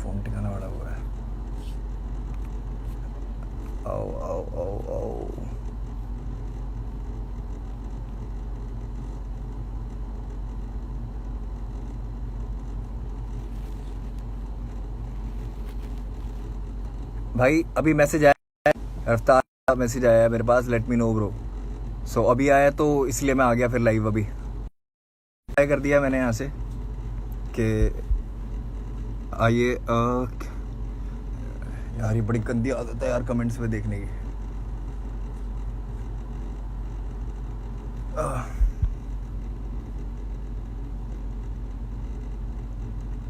Phone टिकाना बड़ा हुआ है। आओ आओ आओ आओ। भाई अभी मैसेज आया है, रफ्तार का मैसेज आया है मेरे पास, लेट मी नो ब्रो। सो अभी आया तो इसलिए मैं आ गया फिर लाइव। अभी ट्राई कर दिया मैंने यहाँ से कि आइए। यार ये बड़ी गंदी आदत है यार कमेंट्स पे देखने की।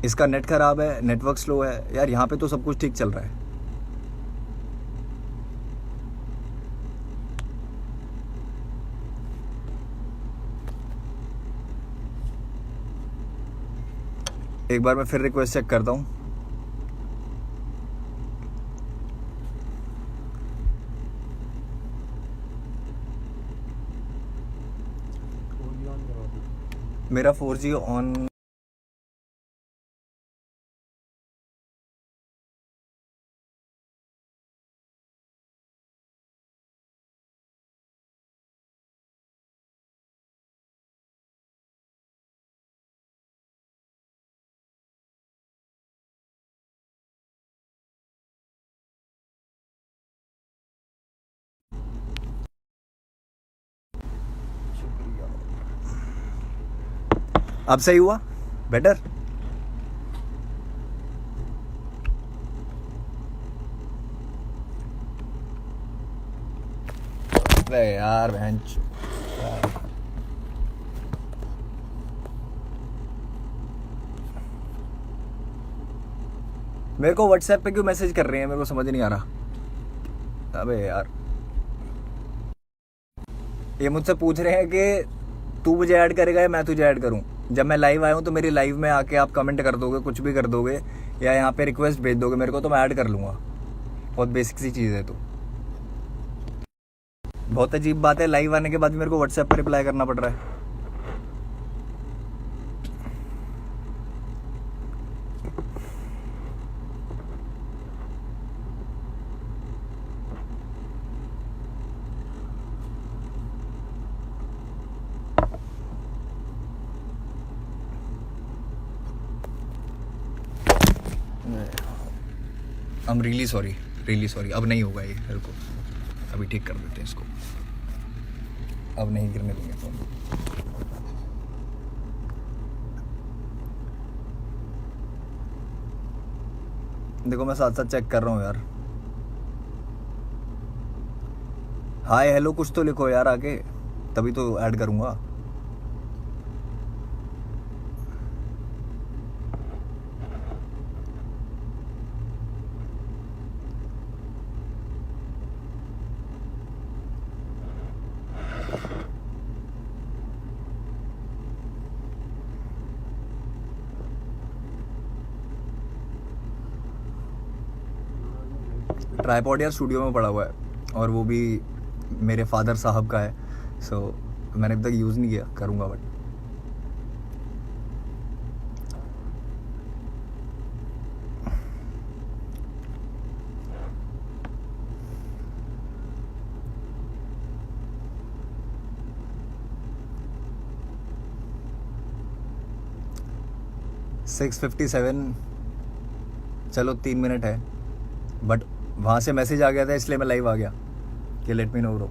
इसका नेट ख़राब है, नेटवर्क स्लो है यार। यहाँ पे तो सब कुछ ठीक चल रहा है। एक बार मैं फिर रिक्वेस्ट चेक करता हूँ। मेरा 4G ऑन। अब सही हुआ, बेटर। अबे यार बहन मेरे को व्हाट्सएप पे क्यों मैसेज कर रहे हैं, मेरे को समझ नहीं आ रहा। अबे यार ये मुझसे पूछ रहे हैं कि तू मुझे ऐड करेगा या मैं तुझे ऐड करूं। जब मैं लाइव आया हूं तो मेरी लाइव में आके आप कमेंट कर दोगे, कुछ भी कर दोगे, या यहाँ पे रिक्वेस्ट भेज दोगे मेरे को, तो मैं ऐड कर लूँगा। बहुत बेसिक सी चीज़ है। तो बहुत अजीब बात है, लाइव आने के बाद भी मेरे को व्हाट्सएप पर रिप्लाई करना पड़ रहा है। I am really sorry, really sorry. अब नहीं होगा ये, मेरे को अभी ठीक कर देते हैं इसको। अब नहीं गिरने देंगे फोन। देखो मैं साथ साथ चेक कर रहा हूँ यार। हाय हेलो कुछ तो लिखो यार आगे, तभी तो ऐड करूँगा। ट्राइपॉड यार स्टूडियो में पड़ा हुआ है, और वो भी मेरे फादर साहब का है। सो मैंने अभी तक यूज़ नहीं किया, करूँगा बट। सिक्स 57। चलो 3 मिनट है, बट वहाँ से मैसेज आ गया था इसलिए मैं लाइव आ गया कि let me know bro.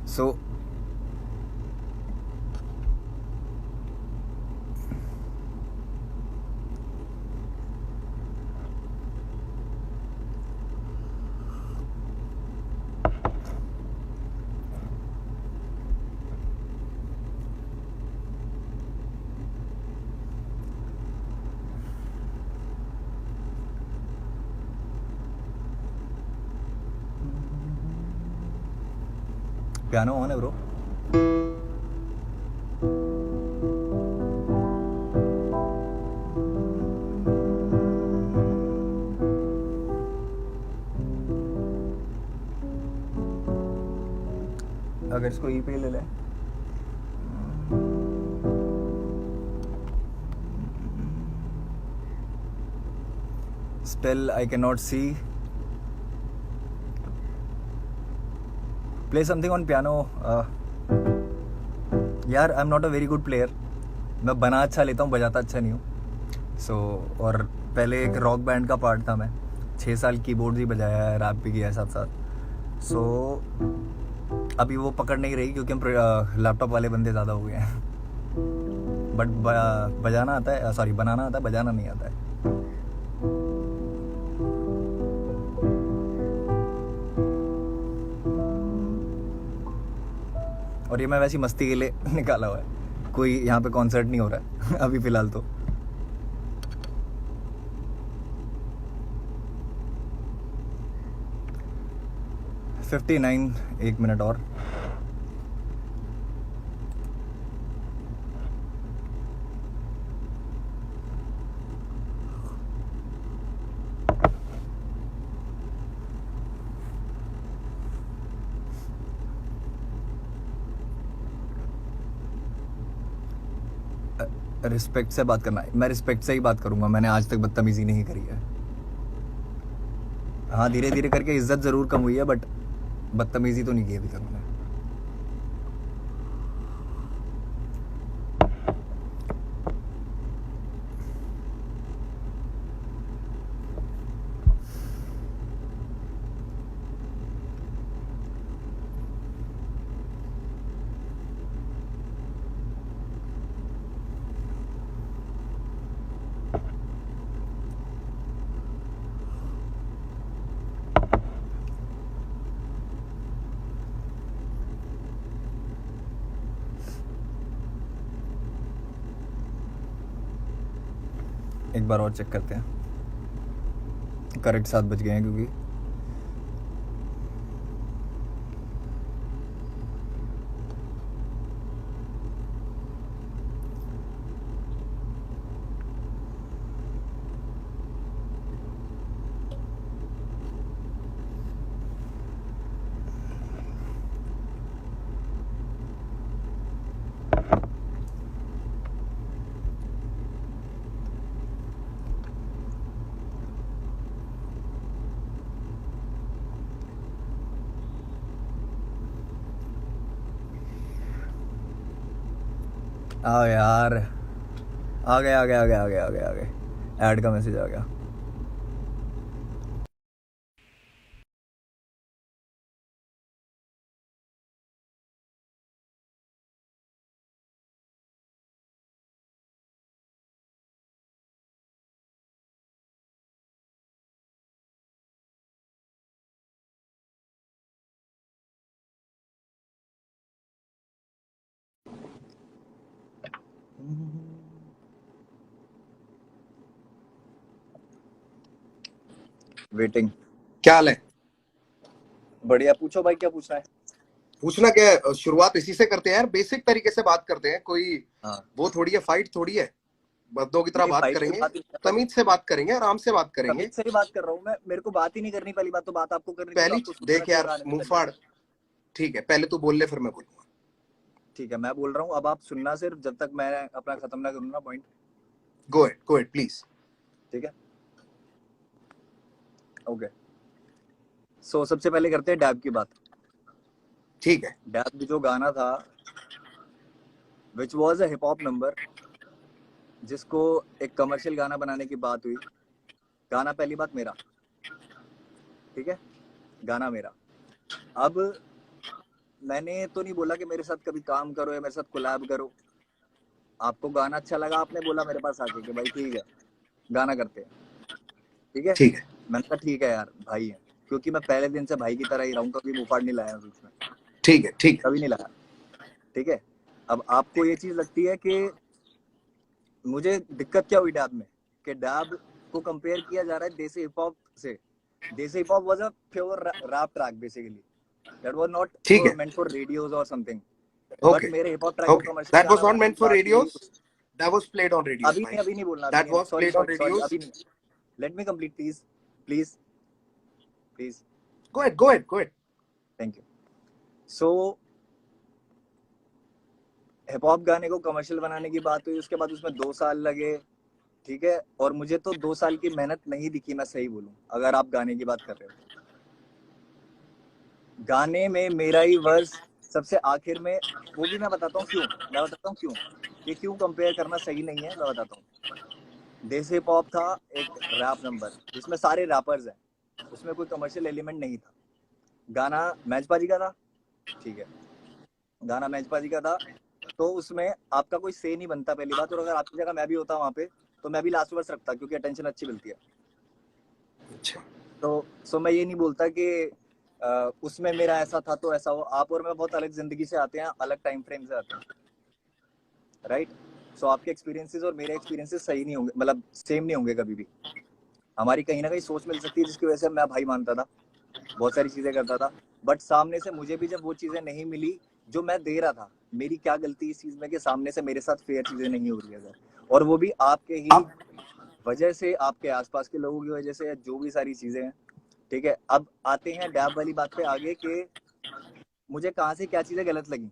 So piano on है ब्रो। अगर इसको ई पे ले लें। Still, I cannot see. Play something on piano. यार I am not a very good player. मैं बना अच्छा लेता हूँ, बजाता अच्छा नहीं हूँ. और पहले एक रॉक बैंड का पार्ट था. मैं 6 साल कीबोर्ड ही बजाया है, रैप भी किया है साथ साथ. सो अभी वो पकड़ नहीं रही क्योंकि हम लैपटॉप वाले बंदे ज़्यादा हो गए हैं. बट बजाना आता है, सॉरी बनाना आता है, बजाना नहीं आता है. और ये मैं वैसी मस्ती के लिए निकाला हुआ है. कोई यहाँ पे कॉन्सर्ट नहीं हो रहा है अभी फ़िलहाल तो. एक मिनट और. रिस्पेक्ट से बात करना है. मैं रिस्पेक्ट से ही बात करूंगा. मैंने आज तक बदतमीजी नहीं करी है. हाँ, धीरे धीरे करके इज्जत ज़रूर कम हुई है, बट बदतमीजी तो नहीं की अभी तक मैंने. एक बार और चेक करते हैं. करेक्ट 7 बज गए हैं क्योंकि यार आ गए. ऐड का मैसेज आ गया. वेटिंग. क्या हाल है? बढ़िया. पूछो भाई, क्या पूछना है? पूछना क्या है, शुरुआत इसी से करते हैं यार. बेसिक तरीके से बात करते हैं. कोई वो थोड़ी है, फाइट थोड़ी है. बंदों की तरह बात करेंगे, तमीज से बात करेंगे, आराम से बात करेंगे. तमीज से ही बात कर रहा हूँ मैं. मेरे को बात ही नहीं करनी. पहली बात तो बात आपको करनी. पहली देख यार, मुंह फाड़. ठीक है, पहले तू बोल ले, फिर मैं बोलूंगा. ठीक है, मैं बोल रहा हूँ. अब आप सुनना सिर्फ, जब तक मैं अपना खत्म ना करूँ ना पॉइंट. Go it please. ठीक है, ओके. सो सबसे पहले करते हैं डैब की बात. ठीक है. डैब जो गाना था, which was a hip hop number, जिसको एक कमर्शियल गाना बनाने की बात हुई. गाना पहली बात मेरा, ठीक है, गाना मेरा. अब मैंने तो नहीं बोला कि मेरे साथ कभी काम करो या मेरे साथ कोलैब करो. आपको गाना अच्छा लगा, आपने बोला मेरे पास आके कि भाई ठीक है गाना करते हैं. ठीक है, ठीक है. मैंने कहा ठीक है यार, भाई है. क्योंकि मैं पहले दिन से भाई की तरह ही रहूं, कभी मुंहफाड़ नहीं लाया बीच में. ठीक है. ठीक है. कभी नहीं लाया. ठीक है. अब आपको ये चीज लगती है कि मुझे दिक्कत क्या हुई डैब में, कि डैब को कंपेयर किया जा रहा है देसी हिप हॉप से. Desi hip hop was a pure rap track basically. That was not meant for radios और समथिंग. बट मेरे हिप हॉप ट्रैक को commercial, that was not meant for radios, that was played on radios. अभी नहीं बोलना. That was played on radios. अभी नहीं. Let me complete please. Go ahead. Thank you. So hip hop गाने को commercial बनाने की बात हुई. उसके बाद उसमें 2 साल लगे. ठीक है, और मुझे तो 2 साल की मेहनत नहीं दिखी, मैं सही बोलूं, अगर आप गाने की बात कर रहे हो। गाने में मेरा ही वर्स सबसे आखिर में, वो भी मैं बताता हूँ क्यों, मैं बताता हूँ क्यों, कि क्यों कंपेयर करना सही नहीं है, मैं बताता हूँ। देसी पॉप था एक रैप नंबर जिसमें सारे रैपर्स हैं, उसमें कोई कमर्शियल एलिमेंट नहीं था। गाना मैचपा जी का था, ठीक है, गाना मैचपा जी का था, तो उसमें आपका कोई से नहीं बनता पहली बात, और अगर आपकी जगह मैं भी होता वहां पे तो मैं भी लास्ट वर्स रखता, क्योंकि अटेंशन अच्छी मिलती है। अच्छा, तो सो मैं ये नहीं बोलता कि उसमें मेरा ऐसा था तो ऐसा हो। आप और मैं बहुत अलग जिंदगी से आते हैं, अलग टाइम फ्रेम से आते हैं, राइट। सो आपके एक्सपीरियंसेस और मेरे एक्सपीरियंसेस सही नहीं होंगे, मतलब सेम नहीं होंगे कभी भी। हमारी कहीं ना कहीं सोच मिल सकती है, जिसकी वजह से मैं भाई मानता था, बहुत सारी चीजें करता था, बट सामने से मुझे भी जब वो चीजें नहीं मिली जो मैं दे रहा था, मेरी क्या गलती इस चीज में कि सामने से मेरे साथ फेयर चीजें नहीं हो रही है, और वो भी आपके ही आप वजह से, आपके आसपास के लोगों की वजह से, जो भी सारी चीजें हैं। ठीक है, अब आते हैं डैब वाली बात पे आगे, कि मुझे कहाँ से क्या चीजें गलत लगी।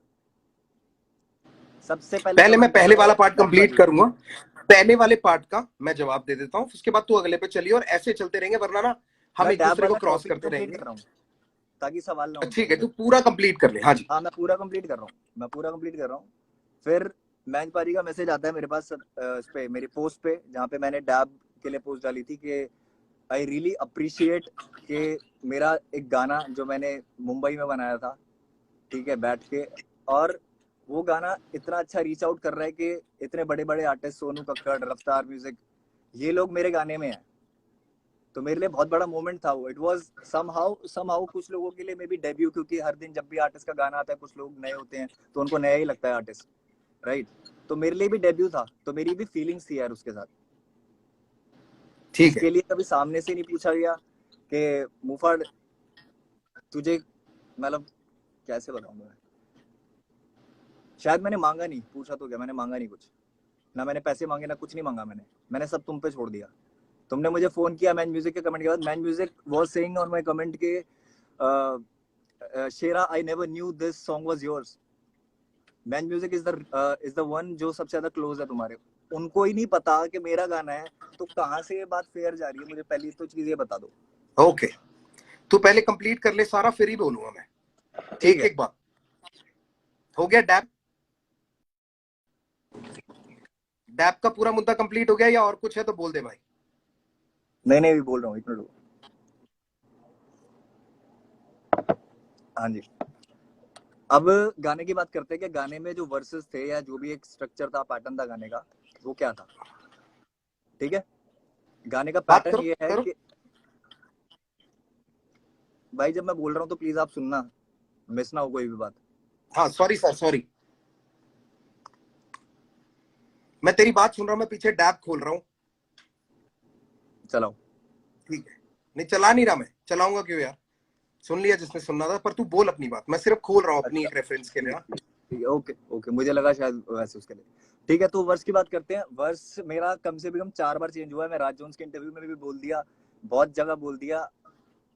सबसे पहले पहले मैं कमेंट पहले आता वाला है पार्ट मैचपा कंप्लीट जी का। करूंगा, पहले वाले पार्ट का मैं जवाब दे देता हूँ, उसके बाद तू अगले पे चलिए, और ऐसे चलते रहेंगे, वरना ना हम मैं एक डैब दूसरे को वाला क्रॉस टॉपिक करते कंप्लीट रहेंगे। कर रहा हूँ, ताकि सवाल ना उठे। ठीक है, तू पूरा कंप्लीट कर ले। हाँ जी। हाँ, मैं पूरा कंप्लीट कर रहा हूँ, मैं पूरा कंप्लीट कर रहा हूँ। फिर मैच पारी का मैसेज आता है मेरे पास, इस पे मेरी पोस्ट पे, जहाँ पे मैंने डैब के लिए पोस्ट डाली थी कि आई रियली अप्रिशिएट कि मेरा एक गाना जो मैंने मुंबई में बनाया था, ठीक है, बैठ के, और वो गाना इतना अच्छा रीच आउट कर रहा है कि इतने बड़े बड़े आर्टिस्ट, सोनू कक्कड़, रफ्तार म्यूजिक, ये लोग मेरे गाने में हैं। तो मेरे लिए बहुत बड़ा मोमेंट था वो। इट वाज समहाउ कुछ लोगों के लिए मे बी डेब्यू, क्योंकि हर दिन जब भी आर्टिस्ट का गाना आता है कुछ लोग नए होते हैं तो उनको नया ही लगता है आर्टिस्ट, राइट। तो मेरे लिए भी डेब्यू था, तो मेरी भी फीलिंग्स थी यार उसके साथ। ठीक है। उसके लिए कभी सामने से नहीं पूछा गया कि मुफाड़ तुझे, मतलब कैसे बताऊंगा मैं, शायद मैंने मांगा नहीं, पूछा तो क्या, मैंने मांगा नहीं कुछ, ना मैंने पैसे मांगे, ना कुछ नहीं मांगा मैंने। मैंने सब तुम पे छोड़ दिया। तुमने मुझे फोन किया मैन म्यूजिक के कमेंट के बाद, man music was saying on my comment के शेरा I never knew this song was yours. Man music is the one जो सबसे ज्यादा क्लोज है तुम्हारे, उनको ही नहीं पता कि मेरा गाना है, तो कहाँ से ये बात फेयर जा रही है, मुझे पहली तो चीज ये बता दो। ओके, तू पहले कंप्लीट कर ले सारा, फिर ही बोलूंगा मैं। ठीक एक है, एक बात हो गया। डैप डैप का पूरा मुद्दा कंप्लीट हो गया, या और कुछ है तो बोल दे भाई। नहीं नहीं, भी बोल रहा हूँ, इतना रुको। हाँ जी, अब गाने की बात करते हैं कि गाने में जो वर्सेस थे, या जो भी एक स्ट्रक्चर था, पैटर्न था गाने का, वो क्या था। ठीक है, गाने का बात पैटर्न करो ये है करो। कि, भाई जब मैं बोल रहा हूँ तो प्लीज आप सुनना, मिस ना हो कोई भी बात। हाँ सॉरी सर, सॉरी, मैं तेरी बात सुन रहा हूँ, मैं पीछे डैप खोल रहा हूँ। चलाओ। ठीक है, नहीं चला नहीं रहा, मैं चलाऊंगा क्यों यार, सुन लिया जिसने सुनना था, पर तू बोल अपनी बात, मैं सिर्फ खोल रहा हूँ अपनी अच्छा, एक रेफरेंस के लिए ना। ठीक है, ओके ओके, मुझे लगा शायद वैसे उसके लिए। ठीक है, तो वर्स की बात करते हैं। वर्स मेरा कम से कम 4 बार चेंज हुआ है, मैं राज जोन्स के इंटरव्यू में भी बोल दिया, बहुत जगह बोल दिया।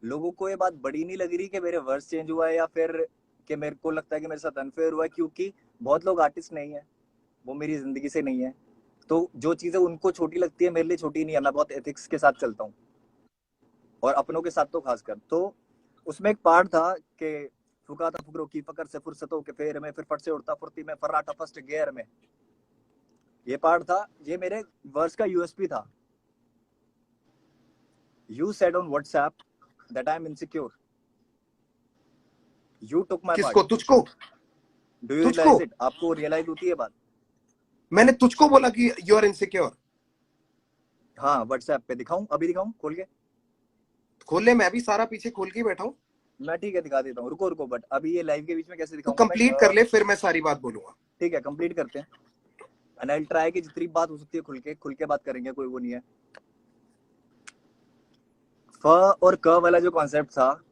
लोगों को ये बात बड़ी नहीं लग रही कि मेरे वर्स चेंज हुआ है, या फिर कि मेरे को लगता है कि मेरे साथ अनफेयर हुआ है, क्योंकि बहुत लोग आर्टिस्ट नहीं है, वो मेरी जिंदगी से नहीं है, तो जो चीजें उनको छोटी लगती है मेरे लिए छोटी नहीं है। मैं बहुत एथिक्स के साथ चलता हूँ, और अपनों के साथ तो खासकर। तो उसमें एक पार्ट था कि फुका था फुकरों की फकर से फुर्सतों के फेर में, फिर फट से उड़ता फुर्ती में, फर्राटा फर्स्ट गियर में, ये पार्ट था, ये मेरे वर्स का यूएसपी था। You said on WhatsApp that I am insecure, you took my part. किसको? तुझको? डू यू तुझको? रियलाइज इट, आपको रियलाइज होती है बात? मैंने तुझको बोला कि यू आर इनसिक्योर? हाँ, व्हाट्सएप पे दिखाऊं, अभी दिखाऊं खोल के? खोल ले, मैं भी सारा पीछे खोल के बैठा हूँ। मैं ठीक है दिखा देता हूँ, रुको रुको, बट अभी ये लाइव के बीच में कैसे तू दिखाऊंगा मैं? कंप्लीट कर ले, फिर मैं सारी बात बोलूंगा। ठीक है, कंप्लीट करते हैं, एंड आई ट्राई कि जितनी बात हो सकती है खुल के बात करेंगे, कोई वो नहीं है। फ और क वाला जो कॉन्सेप्ट था,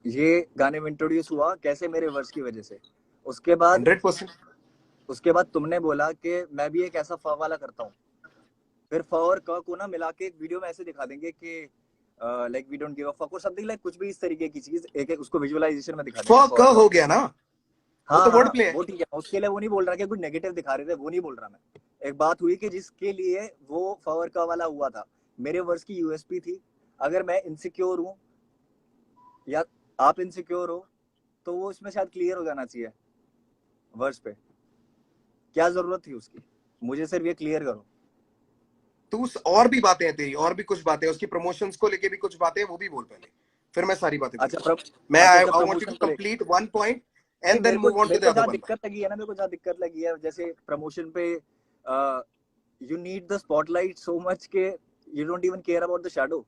ये गाने में इंट्रोड्यूस हुआ कैसे, मेरे वर्स की वजह से। उसके बाद 100%। उसके बाद तुमने बोला कि मैं भी एक ऐसा फ वाला करता हूँ। फिर फ और क को ना मिला के एक वीडियो में ऐसे दिखा देंगे कि like we don't give a fuck और समथिंग, लाइक कुछ भी इस तरीके की चीज, एक एक उसको विजुअलाइजेशन में दिखा देंगे फ क और क। हो गया ना? वो तो वर्ड प्ले है। वो ठीक है, उसके लिए वो नहीं बोल रहा कि कुछ नेगेटिव दिखा रहे थे, वो नहीं बोल रहा मैं। एक बात हुई कि जिसके लिए वो फवरका वाला हुआ था, मेरे वर्स की यूएसपी थी। अगर मैं इनसिक्योर हूँ या आप इनसिक्योर हो तो वो इसमें शायद क्लियर हो जाना चाहिए वर्स पे। क्या जरूरत थी उसकी? मुझे सिर्फ ये क्लियर करो। तू और भी बातें हैं तेरी, और भी कुछ बातें, उसकी प्रमोशंस को लेके भी कुछ बातें हैं, वो भी बोल पहले, फिर मैं सारी बातें अच्छा बोलूंगा। मैं I want you promotion to को लेके कंप्लीट वन पॉइंट नहीं, and then move on to the मेरे को अदर जहाँ वन। दिक्कत लगी है ना, मेरे को जहाँ दिक्कत लगी है, जैसे प्रमोशन पे you need the spotlight so much के you don't even care about the shadow.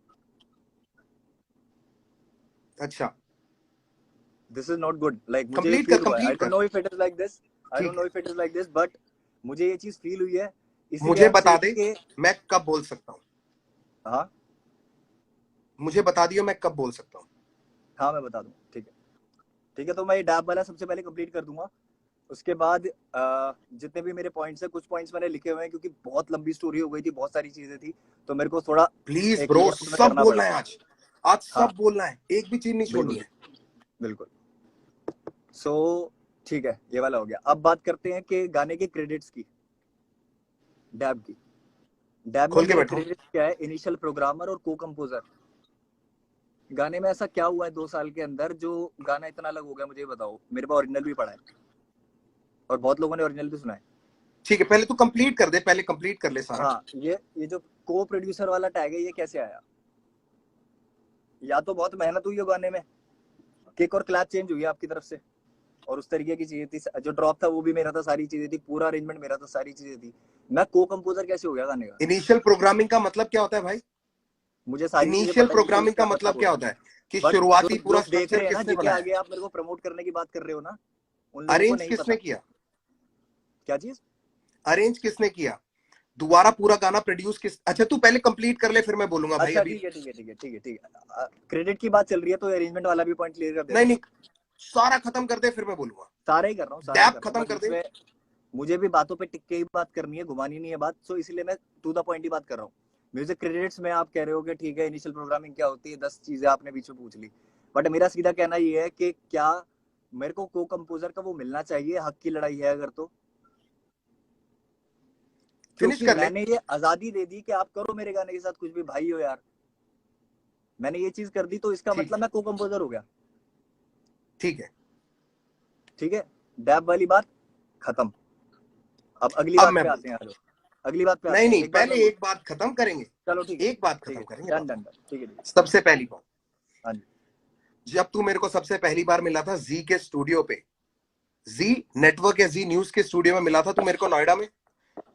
अच्छा, this is not good. Like मुझे ये कंप्लीट कर, फील हुआ है, आई कंप्लीट डोंट कर। No if it is like this, I don't ठीक no है, if it is like this, but मुझे ये चीज फील हुई है। इसीलिए मुझे आई एम बता सेइंग दे कि मैं कब बोल सकता हूँ, हाँ मुझे बता दियो मैं कब बोल सकता हूँ। हाँ मैं बता दूँ, ठीक है। ठीक है, तो मैं ये डैब वाला सबसे पहले कंप्लीट कर दूंगा। उसके बाद जितने भी मेरे पॉइंट्स हैं, कुछ पॉइंट्स मैंने लिखे हुए हैं क्योंकि बहुत लंबी स्टोरी हो गई थी, बहुत सारी चीजें थी, तो मेरे को थोड़ा प्लीज एक ब्रो, नोट में सब करना बोलना पड़ा। है आज, आज हाँ सब बोलना है, एक भी चीज नहीं छोड़नी बिल्कुल है। बिल्कुल। सो ठीक है, ये वाला हो गया। अब बात करते हैं कि गाने के क्रेडिट्स की, डैब की। डैब में खोल के मेरे बैठो। क्रेडिट्स क्या है? इनिशियल प्रोग्रामर और को कंपोजर। गाने में ऐसा क्या हुआ है 2 साल के अंदर जो गाना इतना अलग हो गया? मुझे बताओ। मेरे पास ओरिजिनल भी पड़ा है और बहुत लोगों ने ओरिजिनल भी सुना है। ठीक है, पहले तू कंप्लीट कर दे, पहले कंप्लीट कर ले सारा। हाँ, ये जो को प्रोड्यूसर वाला टैग है, ये कैसे आया? या तो बहुत मेहनत हुई हो गाने में, किक और क्लैप चेंज हुई है आपकी तरफ से, और उस तरीके की चीजें थी। जो ड्रॉप था वो भी मेरा था, सारी चीजें थी, पूरा अरेंजमेंट मेरा था, सारी चीजें थी। मैं को कंपोजर कैसे हो गया गाने का? इनिशियल प्रोग्रामिंग का मतलब क्या होता है भाई? मुझे सारी चीजें इनिशियल पता है कि प्रोग्रामिंग का क्या मतलब मतलब क्या होता है। होता है? कि बट जो शुरुआती पूरा लोग देख स्ट्रक्चर रहे हैं ना किसने जी के बनाया? आगे, आप मेरे को प्रमोट करने की बात कर रहे हो ना, उन लोगों को अरेंज नहीं किसने पता। किया? क्या चीज? अरेंज किसने किया? दोबारा पूरा गाना प्रोड्यूस किस, अच्छा तू पहले कंप्लीट कर ले फिर मैं बोलूंगा भाई अच्छा अभी। ठीक है ठीक है ठीक है ठीक है ठीक है। क्रेडिट की बात चल रही है तो अरेंजमेंट वाला भी पॉइंट क्लियर कर नहीं देता हूँ। नहीं, सारा खत्म कर दे फिर मैं बोलूंगा। सारे ही कर रहा हूँ, सारे ही डैप कर रहा हूँ, खत्म बस कर दे। इसमें मुझे भी बातों पे टिक के ही बात करनी है, घुमानी नहीं है बात। सो इसलिए मैं टू द पॉइंट ही बात कर रहा हूँ। म्यूजिक क्रेडिट्स में आप कह रहे हो कि ठीक है इनिशियल प्रोग्रामिंग क्या होती है, 10 चीजें आपने बीच में पूछ ली। बट मेरा सीधा कहना ये है कि क्या मेरे को कंपोजर का वो मिलना चाहिए? हक की लड़ाई है अगर तो। फिनिश क्योंकि कर ले। मैंने ये आजादी दे दी कि आप करो मेरे गाने के साथ कुछ भी, भाई हो यार। मैंने ये चीज कर दी तो इसका ठीक मतलब है, मैं को कंपोजर हो गया। ठीक है। ठीक है, डैब वाली बात खत्म। अब अगली अब बात मैं पे आते बोलता हैं। हूँ। हेलो, अगली बात पे नहीं आते हैं। नहीं, एक बात मैं पहले बोल, एक बात खत्म करेंगे। चलो ठीक है एक बात ठीक खत्म है, करेंगे डन बाबा। डन डन, ठीक है ठीक है। सबसे पहली बात, हाँ जी। जब तू मेरे को सबसे पहली बार मिला था जी के स्टूडियो पे, जी नेटवर्क या जी न्यूज के स्टूडियो में मिला था तू मेरे को नोएडा में।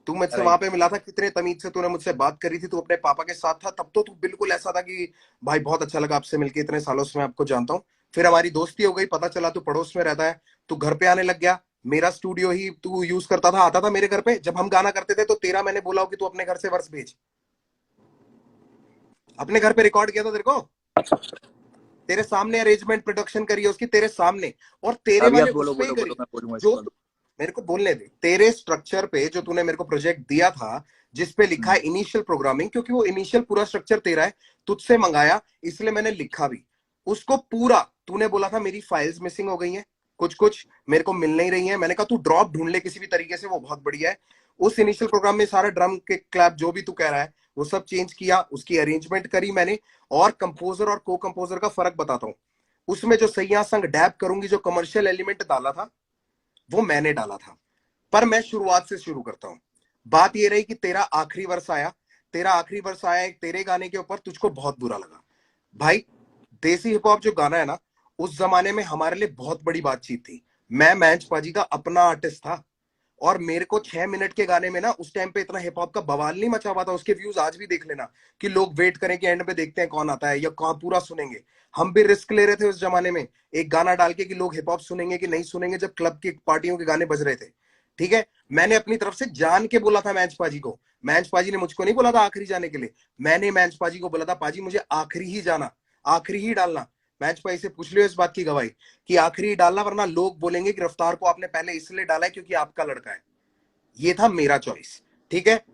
तू मुझसे वहां राइट। पे मिला था, कितने तमीज से तूने मुझसे बात करी थी, तू अपने पापा के साथ था, तब तो तू बिल्कुल ऐसा था कि भाई बहुत अच्छा लगा आपसे मिलके, इतने सालों से मैं आपको जानता हूँ। फिर हमारी दोस्ती हो गई, पता चला तू पड़ोस में रहता है, तू घर पे आने लग गया। मेरा स्टूडियो ही तू यूज करता था, आता था मेरे घर पे जब हम गाना करते थे, तो तेरा मैंने बोला हो कि तू अपने घर से वर्स भेज, अपने घर पे रिकॉर्ड किया था तेरे को, तेरे सामने अरेंजमेंट प्रोडक्शन करी है उसकी तेरे सामने, और तेरे अभी आप वाले उस बोलो पे ही बोलो बोलो, करी। मैं बोलूंगा इसके जो बाद। मेरे को बोलने दे, तेरे स्ट्रक्चर पे जो तूने मेरे को प्रोजेक्ट दिया था, जिसपे लिखा है इनिशियल प्रोग्रामिंग, क्योंकि वो इनिशियल पूरा स्ट्रक्चर तेरा है, तुझसे मंगाया, इसलिए मैंने लिखा भी उसको पूरा। तूने बोला था मेरी फाइल्स मिसिंग हो गई हैं, कुछ कुछ मेरे को मिल नहीं रही है, मैंने कहा तू ड्रॉप ढूंढ ले किसी भी तरीके से, वो बहुत बढ़िया है। उस इनिशियल प्रोग्राम में सारा ड्रम के क्लैप जो भी तू कह रहा है वो सब चेंज किया, उसकी अरेंजमेंट करी मैंने। और कंपोजर और को कंपोजर का फर्क बताता हूँ, उसमें जो सैया संग डैप करूंगी, जो कमर्शियल एलिमेंट डाला था वो मैंने डाला था। पर मैं शुरुआत से शुरू करता हूं। बात ये रही कि तेरा आखिरी वर्ष आया, तेरा आखिरी वर्ष आया एक तेरे गाने के ऊपर, तुझको बहुत बुरा लगा। भाई, देसी हिप हॉप जो गाना है ना, उस जमाने में हमारे लिए बहुत बड़ी बातचीत थी। मैं मैंच पाजी का अपना आर्टिस्ट था, और मेरे को 6 मिनट के गाने में ना उस टाइम पे इतना हिप हॉप का बवाल नहीं मचा हुआ था। उसके व्यूज आज भी देख लेना, कि लोग वेट करें कि एंड पे देखते हैं कौन आता है या कौन पूरा सुनेंगे। हम भी रिस्क ले रहे थे उस जमाने में, एक गाना डाल के कि लोग हिप हॉप सुनेंगे कि नहीं सुनेंगे, जब क्लब की पार्टियों के गाने बज रहे थे। ठीक है, मैंने अपनी तरफ से जान के बोला था मैच पाजी को, मैच पाजी ने मुझको नहीं बोला था आखिरी जाने के लिए, मैंने मैच पाजी को बोला था पाजी मुझे आखिरी ही जाना, आखिरी ही डालना। मैच पाजी से पूछ लियो इस बात की गवाही कि आखिरी ही डालना, वरना लोग बोलेंगे कि रफ्तार को आपने पहले इसलिए डाला है क्योंकि आपका लड़का है। ये था मेरा चॉइस। ठीक है,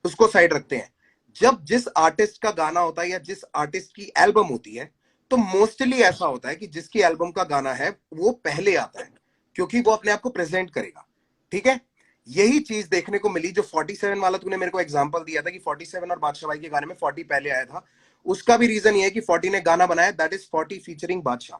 उसको साइड रखते हैं। जब जिस आर्टिस्ट का गाना होता है या जिस आर्टिस्ट की एल्बम होती है, तो मोस्टली ऐसा होता है कि जिसकी एल्बम का गाना है वो पहले आता है। क्योंकि वो अपने आप को प्रेजेंट करेगा। ठीक है, यही चीज देखने को मिली जो 47 वाला तूने मेरे को एग्जांपल दिया था कि 47 और बादशाह भाई के गाने में 40 पहले आया था, उसका भी रीजन ये है कि 40 ने गाना बनाया, that is 40 featuring Badshah.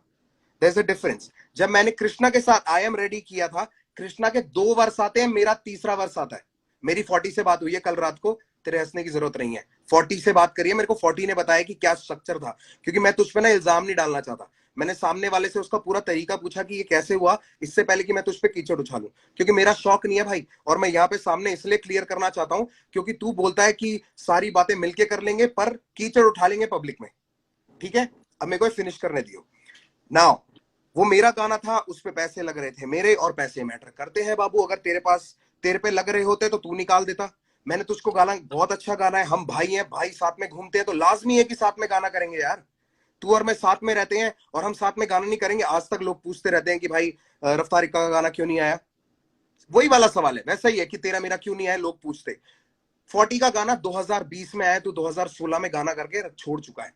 There is a difference. जब मैंने कृष्णा के साथ आई एम रेडी किया था, कृष्णा के 2 वर्ष आते हैं, मेरा तीसरा वर्ष आता है। मेरी 40 से बात हुई है कल रात को, तेरे हंसने की जरूरत नहीं है। 40 से बात करिए, मेरे को 40 ने बताया कि क्या स्ट्रक्चर था, क्योंकि मैं तुझ पे ना इल्जाम नहीं डालना चाहता। मैंने सामने वाले से उसका पूरा तरीका पूछा कि ये कैसे हुआ, इससे पहले कि मैं तुझ पे कीचड़ उछालूं, क्योंकि मेरा शौक नहीं है भाई। और मैं यहाँ पे सामने इसलिए क्लियर करना चाहता हूं क्योंकि तू बोलता है कि सारी बातें मिलके कर लेंगे पर कीचड़ उठा लेंगे पब्लिक में। ठीक है, अब मेरे को फिनिश करने दियो। नाउ वो मेरा गाना था, उस पे पैसे लग रहे थे मेरे, और पैसे मैटर करते हैं बाबू। अगर तेरे पे लग रहे होते तो तू निकाल देता। मैंने तुझको गाना, बहुत अच्छा गाना है, हम भाई हैं, भाई साथ में घूमते हैं तो लाजमी है कि साथ में गाना करेंगे यार। तू और मैं साथ में रहते हैं और हम साथ में गाना नहीं करेंगे? आज तक लोग पूछते रहते हैं कि भाई रफ्तार इक्का का गाना क्यों नहीं आया। वही वाला सवाल है, वैसा ही है कि तेरा मेरा क्यों नहीं आया, लोग पूछते। 40 का गाना 2020 में आया, तू 2016 में गाना करके छोड़ चुका है।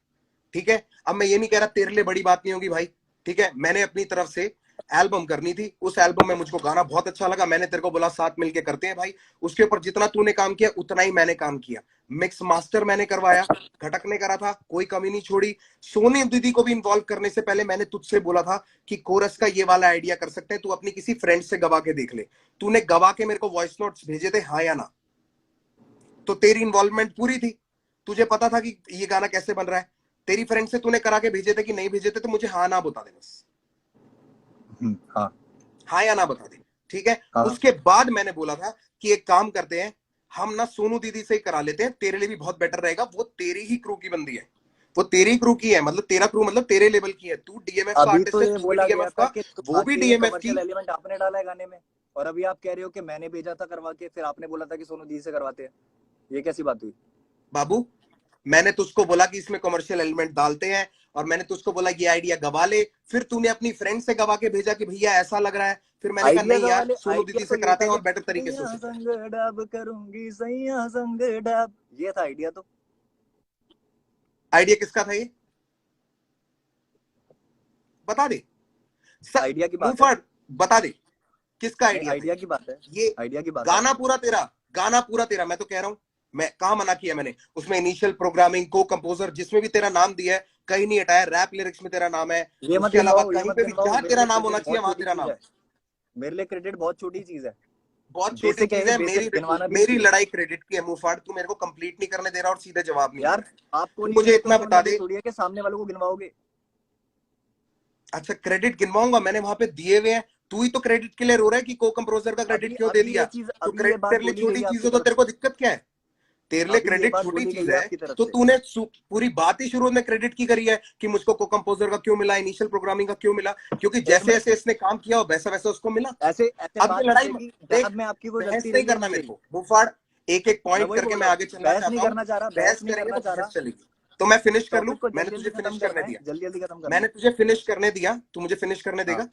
ठीक है, अब मैं ये नहीं कह रहा तेरे लिए बड़ी बात नहीं होगी भाई। ठीक है, मैंने अपनी तरफ से एल्बम करनी थी, उस एल्बम में मुझको गाना बहुत अच्छा लगा, मैंने तेरे को बोला साथ मिलके करते हैं भाई। उसके ऊपर जितना तूने काम किया उतना ही मैंने काम किया। मिक्स मास्टर मैंने करवाया, घटक ने करा था, कोई कमी नहीं छोड़ी। सोनी दीदी को भी इन्वॉल्व करने से पहले मैंने तुझसे बोला था कि कोरस का ये वाला आइडिया कर सकते हैं, तू अपनी किसी फ्रेंड से गवा के देख ले। तूने गवा के मेरे को वॉइस नोट्स भेजे थे, हाँ या ना? तो तेरी इन्वॉल्वमेंट पूरी थी, तुझे पता था कि ये गाना कैसे बन रहा है। तेरी फ्रेंड से तूने करा के भेजे थे कि नहीं भेजे थे, तो मुझे हाँ ना बता दे बस। हाँ हाँ या ना बता दे, ठीक है। हाँ। उसके बाद मैंने बोला था कि एक काम करते हैं, हम ना सोनू दीदी से ही करा लेते हैं, तेरे लिए भी बहुत बेटर रहेगा। वो तेरी ही क्रू की बंदी है, वो तेरी क्रू की है, मतलब तेरा क्रू मतलब तेरे लेवल की है। तू डीएमएफ का अभी आर्टिस्ट तो है, ये तू भी बोला गया डीएमएफ था का, कि वो भी आके ये डीएमएफ की। कमर्शियल एलिमेंट आपने डाला है गाने में, और अभी आप कह रहे हो कि मैंने भेजा था करवा के, फिर आपने बोला था कि सोनू दी से करवाते हैं। ये कैसी बात हुई? बाबू, मैंने तुझको बोला कि इसमें कमर्शियल एलिमेंट डालते हैं, और मैंने तुझको बोला ये आइडिया गवा ले। फिर तूने अपनी फ्रेंड से गवा के भेजा कि भैया ऐसा लग रहा है। फिर मैंने कहा आइडिया नहीं यार, वाले सोनू आइडिया दीदी तो से ये कराते था हैं कि और बेटर तरीके से हो सैया सकता है। संग डब करूंगी, सैया संग डब, ये था आइडिया तो। आइडिया किसका था ये, बता दे। आइडिया की मुंह बात है। फाड़, बता दे किसका नहीं, आइडिया था आइडिया की बात है। ये। आइडिया की बात है। गाना पूरा तेरा, गाना पूरा तेरा। मैं तो कह रहा हूं, मैं कहा मना किया मैंने? उसमें इनिशियल प्रोग्रामिंग, को कंपोजर, जिसमें भी तेरा नाम दिया है, कहीं नहीं हटाया। रैप लिरिक्स में तेरा नाम है, ये मत उसके अलावा गिनवाओ, ये कहीं मत पे भी गिनवाओ, जहां मेरे तेरा लिए नाम होना क्रेडिट चाहिए बहुत वहां छोटी तेरा चीज नाम है। है। मेरे लिए क्रेडिट बहुत छोटी चीज है। बहुत छोटी बेसिक है चीज ये, है। बेसिक गिनवाना भी मेरी चाहिए। लड़ाई क्रेडिट की है मुंहफाड़, तू मेरे को कंप्लीट नहीं करने दे रहा और सीधे जवाब नहीं दे यार रहा है। आपको तू नहीं मुझे मिले तो इतना इसका बता मतलब ये दे। थोड़ी है कि सामने वालों को गिनवाओगे। अच्छा, क्रेडिट गिनवाऊंगा? मैंने वहां पे दिए हुए हैं। तू ही तो क्रेडिट के लिए रो रहा है कि को कंपोजर का क्रेडिट अभी क्यों दे अभी दिया? ये चीज, तो अभी ये क्रेडिट बात तेरे लिए बोली गई छोटी है चीज आपकी है तो तरफ तेरे को से। दिक्कत क्या है? तेरे लिए अभी ये क्रेडिट बात छोटी बोली गई चीज है है, आपकी तरफ तो से। तूने पूरी बात ही शुरू में क्रेडिट की करी है कि मुझको को कंपोजर का क्यों मिला, इनिशियल प्रोग्रामिंग का क्यों मिला, क्योंकि एक जैसे मिनट, जैसे इसने काम किया वैसा वैसा उसको मिला। ऐसे ऐसे अब ये बात लड़ाई निकलेगी देख, जब में आपकी कोई बहस गलती नहीं रही है करना नहीं मेरे रही। को मुफाड़। एक एक मैं पॉइंट वही करके बोल मैं रहा हूँ, आगे चलना बहस नहीं चाहता हूँ। करना चाह रहा, बहस बहस नहीं करेंगे करना तो चाह बहस रहा। चलेगी। तो मैं फिनिश कर लूं? टॉपिक को मैंने जल्दी तुझे जल्दी खत्म फिनिश करना करने है, दिया, जल्दी जल्दी खत्म करना मैंने है। तुझे फिनिश करने दिया, तू मुझे फिनिश करने हाँ देगा?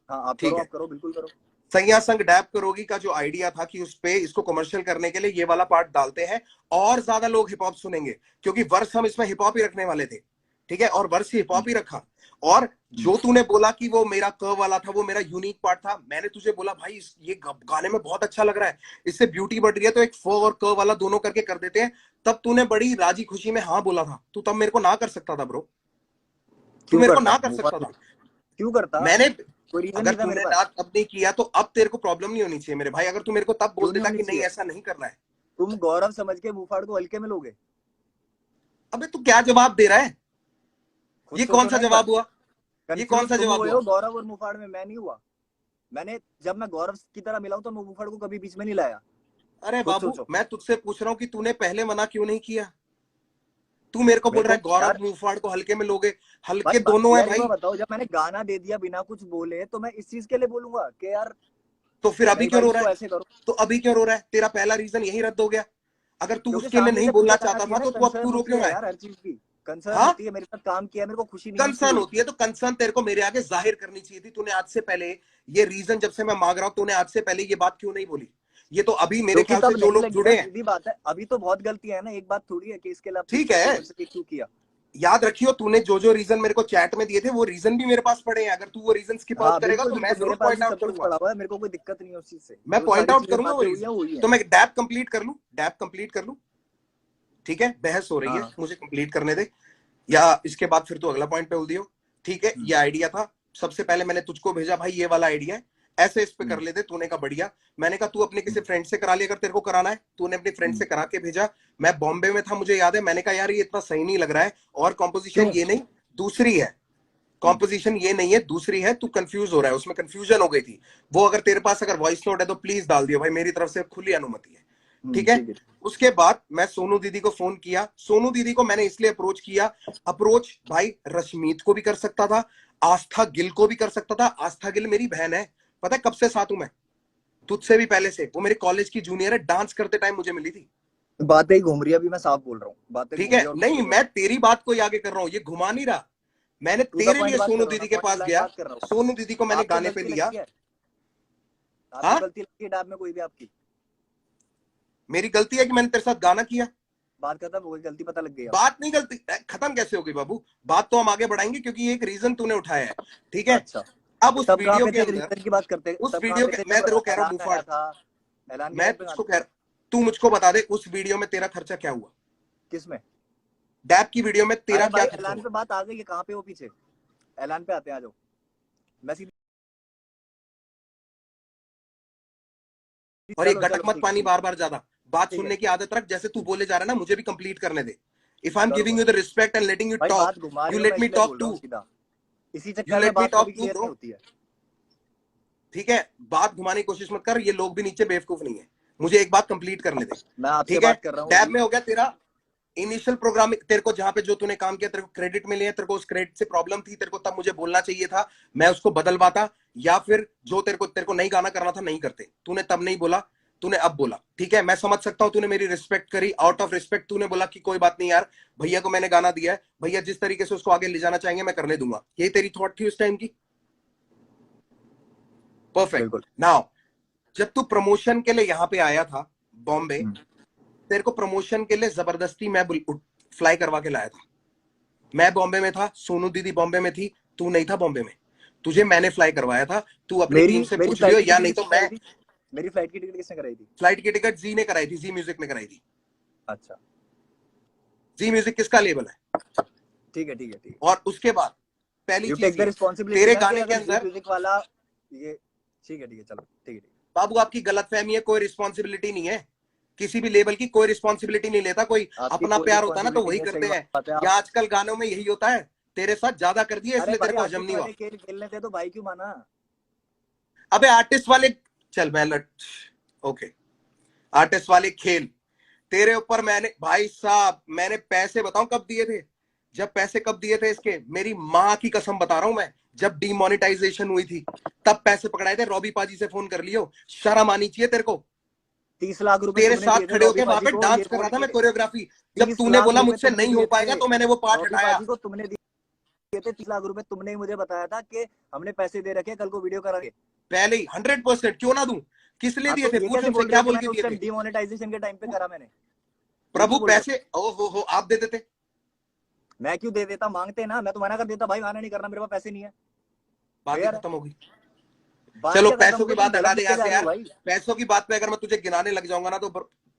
हाँ, ठीक है। आप करो बिल्कुल करो। सैया संग डैब करोगी का जो आइडिया था कि उस पे इसको कमर्शियल करने के लिए ये वाला पार्ट डालते हैं, और ज्यादा लोग हिप हॉप सुनेंगे, क्योंकि वर्ष हम इसमें हिप हॉप ही रखने वाले थे। ठीक है, और वर्ष हिप हॉप ही रखा। और जो तूने बोला कि वो मेरा क वाला था, वो मेरा यूनिक पार्ट था, मैंने तुझे बोला भाई ये गाने में बहुत अच्छा लग रहा है, इससे ब्यूटी बढ़ रही है, तो एक फ और क वाला दोनों करके कर देते हैं। तब तूने बड़ी राजी खुशी में हाँ बोला था। तू तब मेरे को ना कर सकता था ब्रो, तू क्यों मेरे को करता ना कर मुफा, सकता था। क्यों करता? मैंने, कोई रीजन अगर नहीं था मेरे तूने पास। ना तब नहीं किया तो अब तेरे को प्रॉब्लम नहीं होनी चाहिए मेरे भाई। अगर तू मेरे को तब बोल क्यों नहीं देता होनी कि नहीं चाहिए? ऐसा नहीं करना है। तुम गौरव समझ के मुफाड़ को हल्के में लोगे? अबे तू क्या जवाब दे रहा है? खुद ये कौन सोचो सा ना एक बार। जवाब हुआ? ये कौन कंफ्यूज सा तुम जवाब हुए हुआ? हो गौरव और मुफाड़ में, मैं नहीं हुआ। मैंने जब मैं गौरव की तरह मिला हूं तो मैं मुफाड़ को कभी बीच में नहीं लाया। अरे खुद बाबू, सोचो। मैं तुझसे पूछ रहा हूँ कि तूने पहले मना क्यों नहीं किया? तू मेरे को बोल मेरे रहा को है गौरव यार, मुंहफाड़ को हल्के में लोगे। हल्के भाई बात दोनों है यार एक बार भाई। बताओ, जब मैंने गाना दे दिया बिना कुछ बोले तो मैं इस चीज के लिए बोलूंगा कि यार तो फिर अभी नहीं क्यों भाई रो रहा इसको है? ऐसे करो? तो अभी क्यों रो रहा है? तेरा पहला रीजन यही रद्द हो गया। अगर तू क्योंकि उसके लिए सामने नहीं से बोलना फीडबैक आना चाहता चाहिए था ना, तो तू अब कंसर्न तू रो होती क्यों है रहा है? यार हर चीज की। कंसर्न हाँ, होती है, मेरे साथ काम किया, मेरे को खुशी नहीं मिलती कंसर्न हुई। होती है तो कंसर्न तेरे को मेरे आगे जाहिर करनी चाहिए थी। तूने आज से पहले, ये रीजन जब से मैं मांग रहा हूं, तूने आज से पहले ये बात क्यों नहीं बोली? ये तो अभी मेरे क्योंकि ख्याल से तब जो नहीं लोग लगी ना, जुड़े हैं। सीधी बात है। अभी तो बहुत गलतियां है ना, एक बात थोड़ी है कि इसके लिए आप पूछ ठीक सकते हो है, मेरे से कि क्यों किया। याद रखियो, तूने जो जो रीजन मेरे को चैट में दिए थे वो रीजन भी मेरे पास पड़े हैं। अगर तू वो रीजन स्किप आउट हाँ करेगा बिल्कुल तो मैं बिल्कुल, मेरे जरूर पास पॉइंट भी आउट सब कुछ करूंगा। पड़ा हुआ है, मेरे को कोई दिक्कत नहीं है उस चीज से। मैं जो पॉइंट सारी आउट चीजें करूंगा वो बातें हुई रीजन। है हुई है। तो मैं डैप कंप्लीट कर लूं, डैप कंप्लीट कर लूं। ठीक है, बहस हो रही है, हाँ मुझे कंप्लीट करने दे, या इसके बाद फिर तू अगला पॉइंट पे बोल दियो। ठीक है, ये आइडिया था। सबसे पहले मैंने तुझको भेजा भाई ये वाला आइडिया है, ऐसे इस पे कर लेते। तूने कहा बढ़िया। मैंने कहा तू अपने किसी फ्रेंड से करा ले अगर तेरे को कराना है। तूने अपने फ्रेंड से करा के भेजा। मैं बॉम्बे में था, मुझे याद है, मैंने कहा यार ये इतना सही नहीं लग रहा है, और कॉम्पोजिशन क्यों? ये नहीं दूसरी है, कॉम्पोजिशन ये नहीं है दूसरी है, तू कंफ्यूज हो रहा है, उसमें कंफ्यूजन हो गई थी। वो अगर तेरे पास अगर वॉइस नोट है तो प्लीज डाल दियो भाई, मेरी तरफ से खुली अनुमति है। ठीक है। ठीक है। उसके बाद मैं सोनू दीदी को फोन किया। सोनू दीदी को मैंने इसलिए अप्रोच किया, अप्रोच भाई रश्मीत को भी कर सकता था, आस्था गिल को भी कर सकता था। आस्था गिल मेरी बहन है, पता है कब से साथ हूं मैं, तुझसे भी पहले से। वो मेरे कॉलेज की जूनियर है, डांस करते टाइम मुझे मिली थी। बातें ही घूम रही है, अभी मैं साफ बोल रहा हूँ, बातें ठीक घूम रही है, है और कुछ नहीं नहीं हो मैं रहा। तेरी बात को ही आगे कर रहा हूं, ये घुमा नहीं रहा। मैंने टू द तेरे पॉइंट लिए बात कर सोनू रहा हूँ ना, दीदी के पॉइंट पास ब्लैंक गया, बात कर रहा हूँ। सोनू दीदी को मैंने आपको गाने पे गलती लिया। लगी है? आपको हाँ, गलती लगी है डैब में कोई भी आपकी? मेरी गलती है कि मैंने तेरे साथ गाना किया। बात खत्म हो गई, गलती पता लग गई आपको। बात नहीं, गलती खत्म कैसे हो गई बाबू? बात तो हम आगे बढ़ाएंगे क्योंकि ये एक रीजन तूने उठाया है। ठीक है, अच्छा, अब उस तब कहाँ वीडियो पे के थे अंदर, रीजन की बात करते? उस तब कहाँ वीडियो पे के, थे मैं जब तेरे को कह रहा हूँ ऐलान आया मुफाड़, था? ऐलान के मैं टाइम पे कहाँ तुझको थे? कह रहा, तू मुझको बता दे उस वीडियो में तेरा खर्चा क्या हुआ? किस में? डैप की वीडियो में तेरा अरे क्या भाई खर्चा ऐलान हुआ? पे बात आ गई है, कहाँ पे हो पीछे? ऐलान पे आते हैं, आ जाओ। मैं सीधी, और ये चलो गटक चलो मत ठीक है पानी ठीक है बार बार ज्यादा, बात ठीक है सुनने की आदत रख। जैसे तू बोले जा रहा है ना, मुझे भी कंप्लीट करने दे। इफ आई एम करो गिविंग करो। You the respect and letting you भाई टॉक, बात घुमा यू रहे हो, मैं लेट मी इसलिए टॉक बोल रहा टू, हूँ सीधा। इसी यू चक्कर में लेट मी बात कभी टॉक टू क्लियर नहीं ब्रो। होती है। ठीक है, बात घुमाने की कोशिश मत कर, ये लोग भी नीचे बेवकूफ नहीं है। मुझे एक बात कंप्लीट करने दे। मैं आपसे ठीक है, बात कर रहा हूँ डैब अभी। में हो गया तेरा इनिशियल प्रोग्रामिंग। तेरे को जहां पे जो तूने काम किया तेरे को क्रेडिट मिले हैं, तेरे को उस क्रेडिट से प्रॉब्लम थी, तेरे को तब मुझे बोलना चाहिए था, मैं उसको बदलवाता। या फिर जो तेरे को नहीं गाना करना था नहीं करते, तूने तब नहीं बोला, तूने अब बोला। ठीक है, मैं समझ सकता हूं, तूने मेरी रिस्पेक्ट करी, आउट ऑफ रिस्पेक्ट तूने बोला कि कोई बात नहीं यार, भैया को मैंने गाना दिया है, भैया जिस तरीके से उसको आगे ले जाना चाहेंगे मैं करने दूंगा। ये तेरी थॉट थी उस टाइम की। परफेक्ट। बिल्कुल। नाउ जब तू प्रमोशन के लिए यहां पे आया था बॉम्बे, हम्म, तेरे को प्रमोशन के लिए जबरदस्ती मैं फ्लाई करवा के लाया था। मैं बॉम्बे में था, सोनू दीदी बॉम्बे में थी, तू नहीं था बॉम्बे में, तुझे मैंने फ्लाई करवाया था। तू अपनी मेरी टीम से मेरी पूछ लियो, फ्लाइट की या टिकट नहीं तो किसने मैं। कराई थी? मेरी फ्लाइट की टिकट किसने कराई थी? फ्लाइट की टिकट जी ने कराई थी, जी म्यूजिक ने कराई थी। अच्छा जी म्यूजिक किसका लेबल है? ठीक है ठीक है ठीक है। और उसके बाद पहली यू टेक चीज द ये, रिस्पॉन्सिबिलिटी तेरे ना, कि गाने के अगर जी अंदर, म्यूजिक वाला ये, ठीक है चलो ठीक है। बाबू आपकी गलतफहमी है, कोई रिस्पॉन्सिबिलिटी नहीं है, किसी भी लेवल की कोई रिस्पॉन्सिबिलिटी नहीं लेता कोई। आपकी अपना कोई प्यार होता है ना तो रिस्पॉन्सिबिलिटी वही नहीं है, सही करते हैं। बात है या आप। आजकल गानों में यही होता है, तेरे साथ ज्यादा कर दिया अरे इसलिए तेरे भाई को हजम आर्टिस्ट नहीं हुआ। वाले खेल खेलने थे तो भाई क्यों माना? अबे आर्टिस्ट वाले, चल मैं लट, ओके, आर्टिस्ट वाले खेल तेरे ऊपर मैंने, भाई साहब मैंने पैसे बताऊं कब दिए थे? जब पैसे कब दिए थे इसके, मेरी माँ की कसम बता रहा हूं मैं, जब डिमोनेटाइजेशन हुई थी तब पैसे पकड़ाए थे। रॉबी पाजी से फोन कर लियो, शर्म आनी चाहिए तेरे को। 30 लाख रुपए तेरे तुमने साथ दिए थे खड़े रॉबी होके वहां पाजी पे को, ये डांस कर रहा बोल था के। मैं, कोरियोग्राफी। जब 30 तूने लाख बोला रुपए मुझसे तुमने नहीं हो दिए पाएगा थे तो मैंने वो पार्ट रॉबी हटाया। पाजी को, तुमने दिए थे 30 लाख रुपए। तुमने ही मुझे बताया था कि हमने पैसे दे रखे, कल को वीडियो करांगे। पहले ही 100%, क्यों ना दूं? किस लिए हाँ दिए तो थे? ये पूछ कैसे उनसे बोल रहे क्या हो कि बोल के मैंने उस दिए टाइम थे? डिमोनेटाइजेशन के टाइम पे करा? मैंने झूठ प्रभु क्यों बोल रहे पैसे, ओ हो आप दे देते। हो? मैं क्यों दे देता? मांगते ना, मैं तो मना कर देता भाई, माना नहीं करना, मेरे पास पैसे नहीं है। बात ही फेयर है। खत्म होगी। बात चलो क्या खत्म पैसों हो की गई? तुम बात हटा गलत दे लेके यहाँ जा से रहे हो यार। भाई। पैसों की बात पे अगर मैं तुझे गिनाने लग जाऊंगा ना तो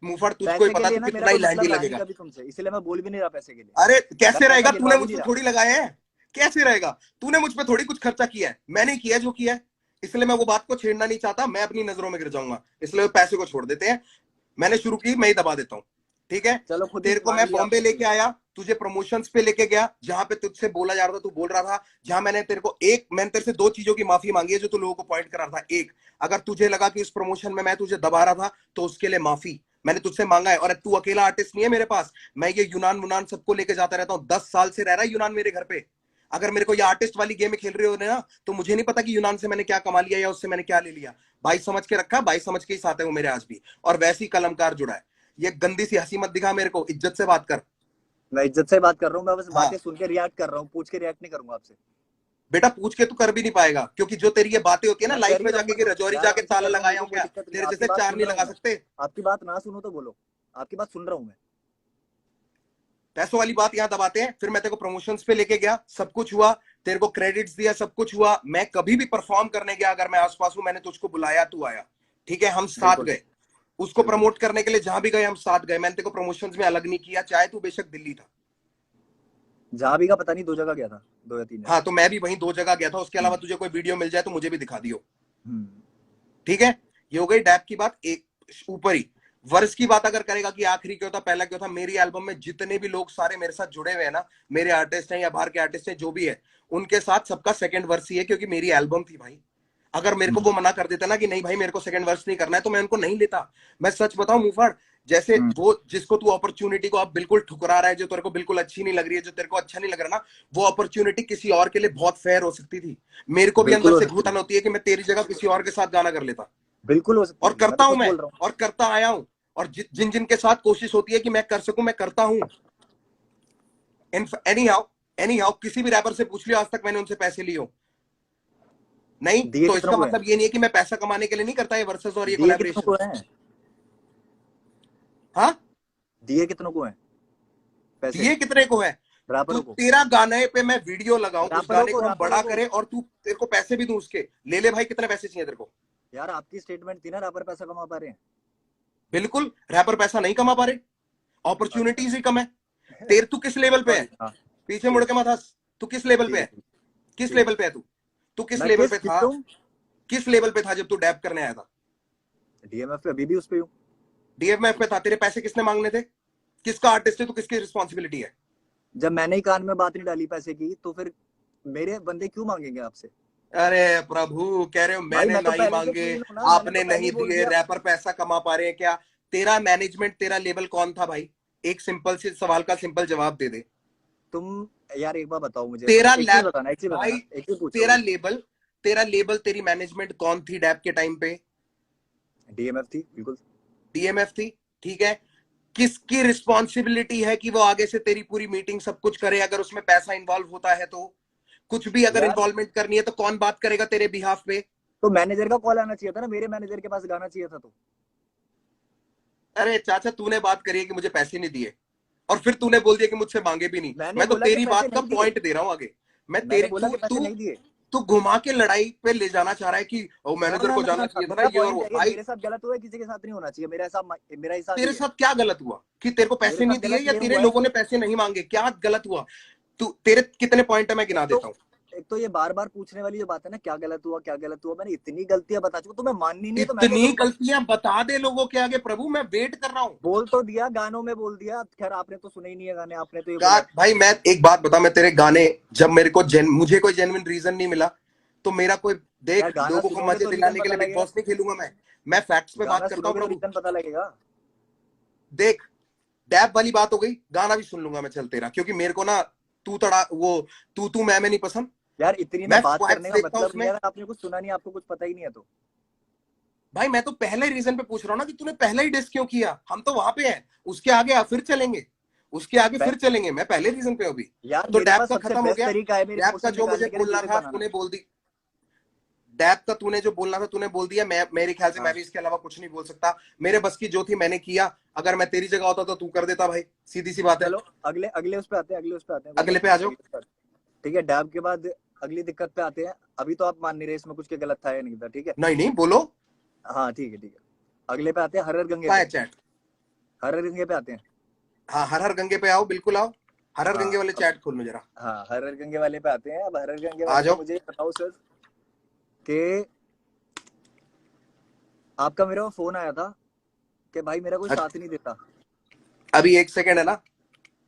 मुंहफड़ तुझको ही पैसे के पता, लिए तू ना मेरा कितना ही कोई लैंडी मतलब रहा नहीं लगेगा। कभी तुमसे, इसलिए मैं बोल भी नहीं रहा पैसे के लिए। अरे मैं कैसे पैसा रहेगा? गिनवा तूने भी मुझ नहीं पे रहा। थोड़ी लगाए हैं, कैसे रहेगा? तूने मुझ पे थोड़ी कुछ खर्चा किया है, मैंने किया है जो किया है। इसलिए मैं वो बात को छेड़ना नहीं चाहता, मैं अपनी नजरों में गिर जाऊंगा, इसलिए पैसे को छोड़ देते हैं। मैंने शुरू की, मैं ही दबा देता हूँ। ठीक है, चलो खुद ही तेरे को मान मैं लिया बॉम्बे आपने, ठीक लेके है। आया, तुझे प्रमोशंस पे लेके गया, जहां पे तुझसे बोला जा रहा था तू बोल रहा था, जहां मैंने तेरे को मैंने तेरे से दो चीजों की माफी मांगी है जो तू लोगों को पॉइंट करा था। एक, अगर तुझे लगा कि उस प्रमोशन में मैं तुझे दबा रहा था तो उसके लिए माफी मैंने तुझसे मांगा है। और तू अकेला आर्टिस्ट नहीं है मेरे पास, मैं ये यूनान मुनान सबको लेके जाता रहता हूँ। 10 साल से रह रहा है यूनान मेरे घर पे। अगर मेरे को ये आर्टिस्ट वाली गेम खेल रहे हो ना तो मुझे नहीं पता कि यूनान से मैंने क्या कमा लिया या उससे मैंने क्या ले लिया। भाई समझ के रखा, भाई समझ के ही साथ है वो मेरे आज भी, और वैसी कलमकार जुड़ा है। ये गंदी सी हंसी मत दिखा मेरे को, इज्जत से बात कर। मैं इज्जत से बात कर रहा हूँ, मैं बस हाँ बातें सुन के रिएक्ट कर रहा हूँ, पूछ के रिएक्ट नहीं करूंगा आपसे। बेटा, पूछ के तू कर भी नहीं पाएगा, क्योंकि जो तेरी ये बातें होती है ना मैं कर लाइफ ही में रहा हूँ, जाके कि मैं तो रजौरी यार जाके आपसे ताला कर रहा हूँ, मेरे लगाया को हूँ कोई क्या, दिक्कत नहीं है। तेरे आपकी जैसे बात चार सुन नहीं रहा लगा हूँ मैं। सकते। आपकी बात ना सुनो तो बोलो, आपकी बात सुन रहा हूँ मैं। पैसों वाली बात यहाँ दबाते हैं। फिर मैं तेरे को प्रमोशंस पे लेके गया, सब कुछ हुआ, तेरे को क्रेडिट्स दिया, सब कुछ हुआ। मैं कभी भी परफॉर्म करने गया, अगर मैं आसपास हूं, मैंने तुझको बुलाया, तू आया, ठीक है, हम साथ बिल्कुल गए। उसको प्रमोट करने के लिए जहां भी गए हम साथ गए। मैंने तेरे को प्रमोशंस में अलग नहीं किया, चाहे तू बेशक दिल्ली था। जहां भी का पता नहीं, 2 जगह गया था, 2 या 3 जगह। हाँ, तो मैं भी वहीं 2 जगह गया था। उसके अलावा तुझे कोई वीडियो मिल जाए तो मुझे भी दिखा दियो, ठीक है। ये हो गई डैप की बात। एक ऊपर ही वर्ष की बात अगर करेगा कि आखिरी क्यों था, पहला क्यों था, मेरी एल्बम में जितने भी लोग सारे मेरे साथ जुड़े हुए हैं ना, मेरे आर्टिस्ट हैं या बाहर के आर्टिस्ट हैं, जो भी है, उनके साथ सबका सेकंड वर्ष ही है, क्योंकि मेरी एल्बम थी भाई। अगर मेरे को वो मना कर देता ना कि नहीं भाई मेरे को सेकंड वर्ष नहीं करना है, तो मैं उनको नहीं लेता। मैं सच बताऊं मुफाड़, जैसे वो जिसको तू अपॉर्चुनिटी को आप बिल्कुल ठुकरा रहा है, जो तेरे को बिल्कुल अच्छी नहीं लग रही है, जो तेरे को अच्छा नहीं लग रहा ना, वो अपॉर्चुनिटी किसी और के लिए बहुत फेयर हो सकती थी। मेरे को भी बिल्कुल अंदर हो से सकती घुटन होती है कि मैं तेरी जगह किसी और के साथ गाना कर लेता, बिल्कुल हो सकती और है। करता हूं खुद मैं, बोल रहा हूँ। और करता आया हूं। और जिन जिन के साथ कोशिश होती है कि मैं कर सकूं, मैं करता हूं। एनी हाउ किसी भी रैपर से पूछ लियो, आज तक मैंने उनसे पैसे लिए हो नहीं। दिए तो कितनों इसका को है? मतलब ये नहीं है कि मैं पैसा कमाने के लिए नहीं करता ये वर्सेस और ये दिए कितनों कोलैबोरेशन। को है? हाँ, दिए कितनों को है पैसे? दिए कितने को है? तू रैपरों को? तेरा गाने पे मैं वीडियो लगाऊं, उस रैपरों गाने को, को हम रैपरों बड़ा को। करें, और तू तेरे को पैसे भी दूं उसके, ले ले भाई, कितने पैसे चाहिए तेरे को? यार आपकी स्टेटमेंट थी ना, रैपर पैसा कमा पा रहे हैं। बिल्कुल, रैपर पैसा नहीं कमा पा रहे, अच्छा। अपॉर्चुनिटीज ही कम है। तेरे तू किस लेवल पे है? सॉरी, हाँ। पीछे मुड़ ठीक के मत हंस। तू किस लेवल ठीक पे है, है? ठीक किस ठीक है। लेवल पे है तू? तू किस मैं लेवल किस पे किस था? पे हूँ? किस लेवल पे था जब तू डैप करने आया था? डीएमएफ पे अभी भी उस पे हूँ। डीएमएफ पे था। तेरे पैसे किसने मांगने थे? किसका आर्टिस्ट है तू? किसकी रिस्पॉन्सिबिलिटी है? जब मैंने ही कान में बात नहीं डाली पैसे की, तो फिर मेरे बंदे क्यों मांगेंगे आपसे? अरे प्रभु, कह रहे हो भाई मैंने मैं तो नहीं पहले से मांगे, क्लीन हूँ ना, मैंने आपने तो पहले ही नहीं बोल दिए, दिया। रैपर पैसा कमा पा रहे हैं क्या? तेरा मैनेजमेंट, तेरा लेवल कौन था भाई? एक सिंपल से सवाल का सिंपल जवाब दे दे। तुम यार एक बार बताओ मुझे, तेरा एक चीज लैब बताना, एक चीज भाई, बताना, एक चीज पूछो तेरा अभी। लेबल, तेरा लेबल, तेरी मैनेजमेंट कौन थी डैप के टाइम पे? डीएमएफ थी, बिल्कुल। डीएमएफ थी, ठीक है। किसकी रिस्पॉन्सिबिलिटी है कि वो आगे से तेरी पूरी मीटिंग सब कुछ करे? अगर उसमें पैसा इन्वॉल्व होता है तो, कुछ भी अगर यार इन्वॉल्वमेंट करनी है तो कौन बात करेगा तेरे बिहाफ पे? तो मैनेजर का कॉल आना चाहिए था ना, मेरे मैनेजर के पास गाना चाहिए था तो। अरे चाचा, तूने बात करी है कि मुझे पैसे नहीं दिए, और फिर तूने बोल दिया कि मुझसे मांगे भी नहीं। मैंने मैं तो बोला कि तेरी पैसे बात का नहीं दिए। पॉइंट दे रहा हूं आगे। मैं मैंने तेरी बोला तू कि पैसे तू नहीं दिए। तू घुमा के लड़ाई पे ले जाना चाह रहा है कि ओ ना मैनेजर ना को ना ना जाना ना, चाहिए था ना मेरा ये और पॉइंट वो। है कि भाई मेरे साथ गलत हुआ है, किसी के साथ नहीं होना चाहिए। मेरा हिसाब, मेरा हिसाब तेरे ही है। साथ क्या गलत हुआ कि तेरे को मेरे पैसे साथ नहीं दिए, गलत या ये तेरे हुआ है लोगों कि ने पैसे नहीं मांगे? क्या गलत हुआ? तू तेरे कितने पॉइंट है मैं गिना एक तो देता हूँ। एक तो ये बार बार पूछने वाली जो बात है ना, क्या गलत हुआ क्या गलत हुआ, मैंने इतनी गलतियां बता चुका, तुम्हें माननी नहीं है तो मैं क्या इतनी करूं भाई? गलतियां बता दे लोगों के आगे प्रभु, मैं वेट कर रहा हूँ। बोल तो दिया, गानों में बोल दिया। खैर आपने तो सुने ही नहीं है गाने, आपने तो ये बोला। भाई मैं एक बात बता, मैं तेरे गाने, जब मेरे को मुझे कोई जेन्युइन रीजन नहीं मिला, तो मेरा कोई, यार देख, गाना लोगों को सुनोगे मजे तो रीजन दिलाने के पता लिए बिग लगेगा। बॉस नहीं खेलूंगा मैं फैक्ट्स पे गाना बात करता हूँ सुनोगे तो प्रभु। रीजन पता लगेगा। देख, डैप वाली बात हो गई, गाना भी सुन लूंगा मैं, चल तेरा, क्योंकि मेरे को ना तू तड़ा वो तू मैं नहीं पसंद। यार इतनी ना मैं बात करने फैक्ट्स का देखता हूँ मतलब नहीं उसमें। है अगर आपने कुछ सुना नहीं, आपको कुछ पता ही नहीं है तो। भाई मैं तो पहले रीजन पे पूछ रहा हूँ ना कि तूने पहले ही डिस क्यों किया। हम तो वहां पे हैं, उसके आगे फिर चलेंगे, उसके आगे फिर चलेंगे। मैं पहले रीजन पे हूँ अभी। यार तो मेरे डैप पास का सबसे खत्म हो बेस्ट गया। तरीका है मेरे डैप का इमोशन जो मुझे निकालने के लिए, बोलना म्यूजिक था बनाना। तूने बोल दी। डैप का तूने जो बोलना था तूने बोल दिया। मैं, मेरे ख्याल से मैं हाँ भी इसके अलावा कुछ नहीं बोल सकता। मेरे बस की जो थी मैंने किया। अगर मैं तेरी जगह होता तो तू कर देता भाई, सीधी सी बात है। चलो अगले अगले उस पे आते हैं, अगले उस पे आते हैं, कोई अगले बात पे नहीं, आ जाओ। अगले उस पे आते हैं। ठीक है, डैब के बाद अगली दिक्कत पे आते हैं। अभी तो आप मान नहीं रहे इसमें कुछ के गलत था या नहीं था, ठीक है। नहीं नहीं बोलो। हाँ ठीक है ठीक है। अगले पे आते हैं, हरर गंगे कहाँ पे। है चैट? हरर गंगे पे आते हैं। हाँ, हर हर गंगे पे आओ, बिल्कुल आओ। हर हर हाँ गंगे वाले अब, चैट खोल लो जरा। हाँ हरर गंगे वाले पे आते हैं। अब हरर गंगे आ वाले पे जाओ। मुझे ये बताओ सर कि आपका मेरे को फोन आया था कि भाई मेरा कोई साथ नहीं देता। अभी एक सेकंड है ना,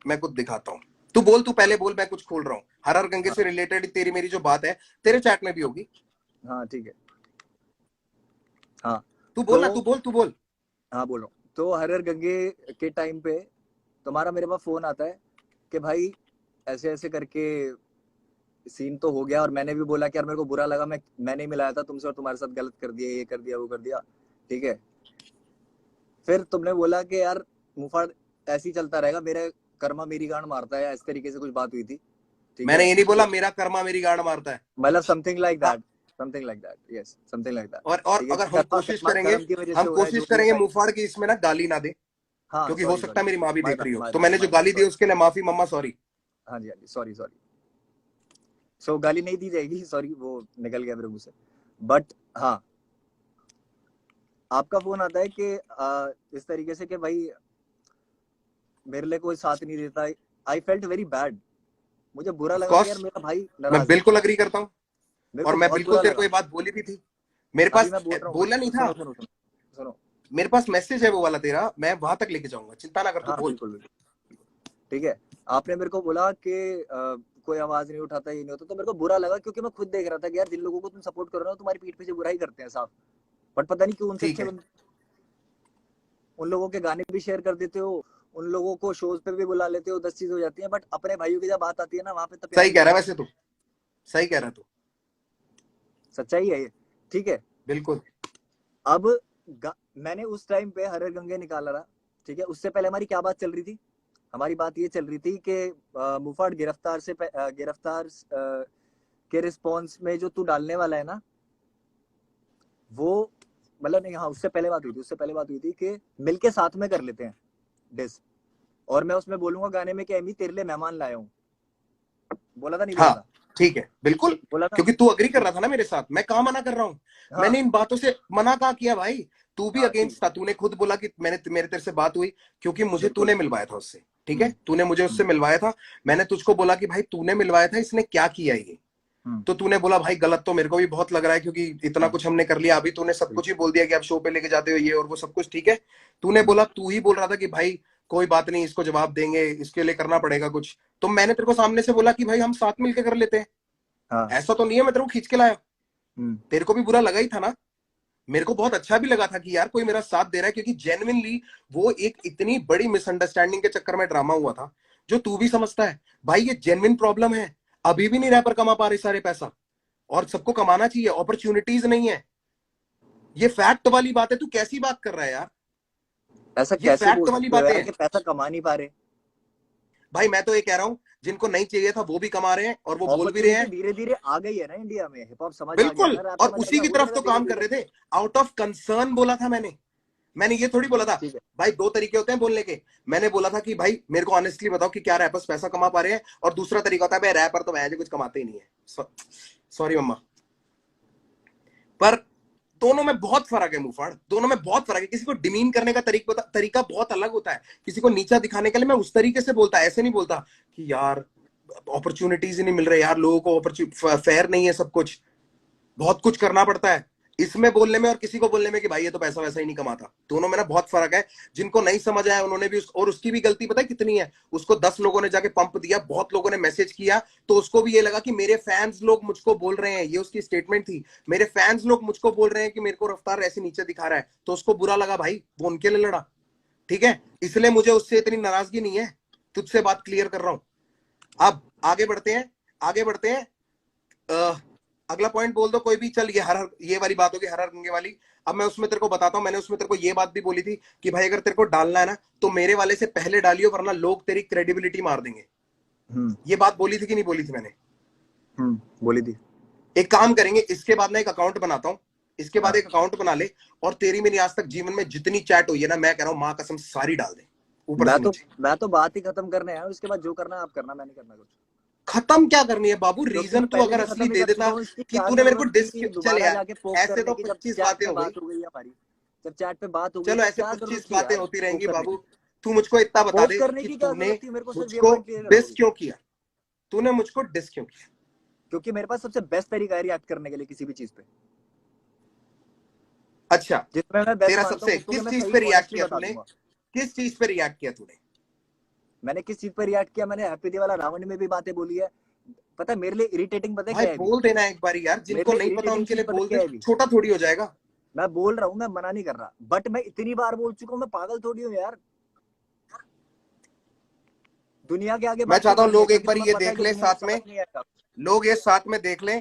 मैं कुछ दिखाता हूँ। तू बोल, तू पहले बोल, मैं कुछ खोल रहा हूँ। हर हर गंगे हाँ से रिलेटेड तेरी मेरी जो बात है, तेरे चैट में भी होगी। हाँ ठीक है। हाँ तू बोल तो ना, तू बोल, तू बोल। हाँ बोल रहा हूँ। तो हरर गंगे के टाइम पे तुम्हारा मेरे पास फोन आता है कि भाई ऐसे ऐसे करके सीन तो हो गया, और मैंने भी बोला कि यार मेरे को बुरा लगा, मैंने ही मिलाया था तुमसे और तुम्हारे साथ गलत कर दिया, ये कर दिया वो कर दिया, ठीक है। फिर तुमने बोला कि यार मुफाड़ ऐसे ही चलता रहेगा, मेरा कर्मा मेरी गांड मारता है, इस तरीके से कुछ बात हुई थी, ठीक मैंने है। ये नहीं बोला मेरा कर्मा मेरी गांड मारता है। मतलब समथिंग लाइक हाँ, that, something like that, yes something like that. और ठीक है अगर कि हम कर्मा कोशिश कर्मा करेंगे, कर्म की वजह से हो रहा है, जो भी मुफाड़ ऐसा। की इसमें ना गाली ना दे। हाँ क्योंकि हो सॉरी सकता सॉरी, है मेरी माँ भी माय देख रही बैड हो, माय तो बैड मैंने जो माय बैड, गाली दी सॉरी। उसके लिए माफी मम्मा, सॉरी। हाँ जी हाँ जी, सॉरी सॉरी। सो गाली नहीं दी जाएगी, सॉरी, वो निकल गया मेरे मुंह से। बट हाँ, आपका फोन आता है कि इस तरीके से कि भाई मेरे लिए कोई साथ नहीं देता। आई फेल्ट वेरी बैड, मुझे बुरा ऑफ लगा कि यार कोर्स, मेरा भाई मैं नाराज है। बिल्कुल अग्री करता हूँ, मेरे और को मैं बहुत बिल्कुल बुरा तेरे को लगा। ये बात बोली भी थी। मेरे अभी पास मैं बोल रहा हूँ, बोला नहीं था, सुनो सुनो सुनो सुनो। मेरे पास मैसेज है वो वाला तेरा, मैं वहां तक लेके जाऊंगा, चिंता ना कर, तू हाँ बोल। बिल्कुल बिल्कुल, ठीक है। आपने मेरे को बोला कि कोई आवाज नहीं उठाता, ये नहीं होता, तो मेरे को बुरा लगा, क्योंकि मैं खुद देख रहा था कि यार जिन लोगों को तुम सपोर्ट कर रहे हो तुम्हारी पीठ पीछे बुराई करते हैं साफ। बट पता नहीं क्यों उनसे ठीक अच्छे है, उन लोगों के गाने भी शेयर कर देते हो, उन लोगों को शोज पे भी बुला लेते हो, 10 चीज हो जाती है, बट अपने भाइयों की जब बात आती है ना, वहां पे तो प्यार सही ही कह नहीं रहा है होता। वैसे तू, सही कह रहा है तू, सच्चाई है ये, ठीक है। बिल्कुल। अब मैंने उस टाइम पे हर हर गंगे निकाला रहा, ठीक है। उससे पहले हमारी क्या बात चल रही थी? हमारी बात ये चल रही थी कि मुफाड़ गिरफ्तार से गिरफ्तार के रिस्पॉन्स में जो तू डालने वाला है ना, वो मतलब नहीं, हाँ उससे पहले बात हुई थी, उससे पहले बात हुई थी कि मिलके साथ में कर लेते हैं डिस, और मैं उसमें बोलूंगा गाने में कि एमी तेरे लिए मेहमान लाया हूँ। बोला था नहीं बोला हाँ था? ठीक है, बिल्कुल, बोला था। क्योंकि तू अग्री कर ठीक रहा था ना मेरे साथ, मैं कहाँ मना कर रहा हूँ, है, हाँ मैंने इन बातों से मना कहाँ किया भाई, तू भी हाँ ठीक अगेंस्ट था, तूने खुद बोला कि मेरे तेरे से बात हुई, क्योंकि मुझे बिल्कुल। तूने मिलवाया था उससे, ठीक है, तूने मुझे उससे हम्म, मिलवाया था, मैंने तुझको बोला कि भाई तूने मिलवाया था, इसने क्या किया ये, हम्म, तो तूने बोला भाई गलत तो मेरे को भी बहुत लग रहा है, क्योंकि इतना हाँ कुछ हमने कर लिया, अभी तूने सब कुछ ही बिल्कुल। बोल दिया कि आप शो पे लेके जाते हो ये और वो सब कुछ, ठीक है, तूने हम्म, बोला, तू ही बोल रहा था कि भाई कोई बात नहीं, इसको जवाब देंगे, इसके लिए करना पड़ेगा कुछ, तो मैंने तेरे को सामने से बोला कि भाई हम साथ मिलकर कर लेते हैं, हाँ। ऐसा तो नहीं है मैं तेरे को खींच के लाया, हम्म, तेरे को भी बुरा लगा ही था ना, मेरे को बहुत अच्छा भी लगा था कि यार कोई मेरा साथ दे रहा है, क्योंकि जेन्युइनली वो एक इतनी बड़ी मिसअंडरस्टैंडिंग के चक्कर में ड्रामा हुआ था, जो तू भी समझता है भाई, ये जेन्युइन प्रॉब्लम है, अभी भी नहीं रैपर कमा पा रहे सारे पैसा, और सबको कमाना चाहिए, अपॉर्चुनिटीज नहीं है, ये फैक्ट वाली बात है, तू कैसी बात कर रहा है यार, ऐसा ये कैसे फैक्ट बोल वाली सकते हो बातें यार हैं कि पैसा कमा नहीं पा रहे? भाई, मैं तो ये कह रहा हूं, जिनको नहीं चाहिए था वो भी कमा रहे हैं, और वो बोल भी रहे अपॉर्चुनिटी हैं, धीरे धीरे आ गई है ना इंडिया में, हिप हॉप समझ आ गया बिल्कुल, ना, रैप और समझ आ उसी गया, की हो तरफ जाएगा तो धीरे काम कर धीरे। रहे थे, आउट ऑफ कंसर्न बोला था मैंने ये थोड़ी बोला था, ठीक है। भाई दो तरीके होते हैं बोलने के, मैंने बोला था कि भाई मेरे को ऑनेस्टली बताओ कि क्या रैपर्स पैसा कमा पा रहे हैं, और दूसरा तरीका होता है भाई रैपर तो वैसे कुछ कमाते ही नहीं है, सॉरी मम्मा, पर दोनों में बहुत फर्क है मुफाड़, दोनों में बहुत फर्क है, किसी को डिमीन करने का तरीका बहुत अलग होता है, किसी को नीचा दिखाने के लिए मैं उस तरीके से बोलता, ऐसे नहीं बोलता कि यार अपॉर्चुनिटीज ही नहीं मिल रहे यार, लोगों को फेयर नहीं है सब कुछ, बहुत कुछ करना पड़ता है इसमें बोलने में और किसी को बोलने में कि भाई ये तो पैसा वैसा ही नहीं कमाता, दोनों में ना बहुत फर्क है, जिनको नहीं समझ आया उन्होंने भी और उसकी भी गलती पता है कितनी है, उसको 10 लोगों ने जाके पंप दिया, बहुत लोगों ने मैसेज किया, तो उसको भी ये लगा कि मेरे फैंस लोग मुझको बोल रहे हैं, ये उसकी स्टेटमेंट थी, मेरे फैंस लोग मुझको बोल रहे हैं कि मेरे को रफ्तार ऐसे नीचे दिखा रहा है, तो उसको बुरा लगा भाई, वो उनके लिए लड़ा, ठीक है, इसलिए मुझे उससे इतनी नाराजगी नहीं है, तुझसे बात क्लियर कर रहा हूं। अब आगे बढ़ते हैं, आगे बढ़ते हैं, अगला पॉइंट बोल दो कोई भी, चल ये वाली बात होगी हर हर गंगे वाली, अब मैं उसमें तेरे को बताता हूं, मैंने उसमें तेरे को ये बात भी बोली थी कि भाई अगर तेरे को डालना है ना तो मेरे वाले से पहले डालियो, वरना लोग तेरी क्रेडिबिलिटी मार देंगे, ये बात बोली थी कि नहीं बोली थी मैंने? बोली थी। एक काम करेंगे, इसके बाद ना एक अकाउंट बनाता हूँ, इसके बाद हाँ। एक अकाउंट बना ले, और तेरी मेरी आज तक जीवन में जितनी चैट हुई है ना, मैं कह रहा हूँ माँ कसम सारी डाल दे ऊपर से नीचे। मैं तो बात ही खत्म करने आया हूँ, इसके बाद जो करना है आप करना, मैं नहीं करना कुछ। खत्म क्या करनी है बाबू, क्योंकि रीजन मैं तू पहले अगर भी असली खत्म ही दे कर चुका देता हूँ, इसकी कि क्या तूने मेरे को जरूरत थी चल दोबारा यार, जाके पोक ऐसे करने तो की, जब 25 चैट बातें पे हो गई, बात हो गई हमारी, जब चैट पे बात हो गई चलो तो ऐसे क्या 25 जरूरत थी बातें यार होती पोक रहेंगी करने बाबू, की? तू मुझको इतना बता पोक दे करने कि की क्या तूने जरूरत थी? मेरे को सिर्फ ये मुझको पॉइंट क्लियर करो डिस अभी। क्यों किया, तूने मुझको डिस क्यों किया? क्योंकि मेरे पास सबसे बेस्ट तरीका है रिएक्ट करने के लिए किसी भी चीज पे, अच्छा, जिसमें मैं बेस्ट तेरा मानता हूँ सबसे उसको कि किस मैं चीज सही पे रिएक्ट ऑनेस्टली किया बता तूने, दूंगा। किस चीज पे रिएक्ट किया तूने? मैंने किस चीज पर रिएक्ट किया? मैंने हैप्पी दिवाला रावण में भी बातें बोली है। पता है मेरे लिए इरिटेटिंग पता है भाई क्या है अभी? बोल देना एक बारी यार, मेरे जिनको लिए नहीं पता इरिटेटिंग उनके चीज लिए पता है बोल क्या दे, है अभी? छोटा थोड़ी हो जाएगा। मैं बोल रहा हूँ, मैं मना नहीं कर रहा, बट मैं इतनी बार बोल चुका हूँ, मैं पागल थोड़ी हूँ यार दुनिया के आगे मैं बात क्यों चाहता हूँ करनी है? लोग एक क्योंकि बार तुम्हें ये पता है देख कि ले दुनिया को साथ समझ में, नहीं आएगा। लोग ये साथ में देख लें,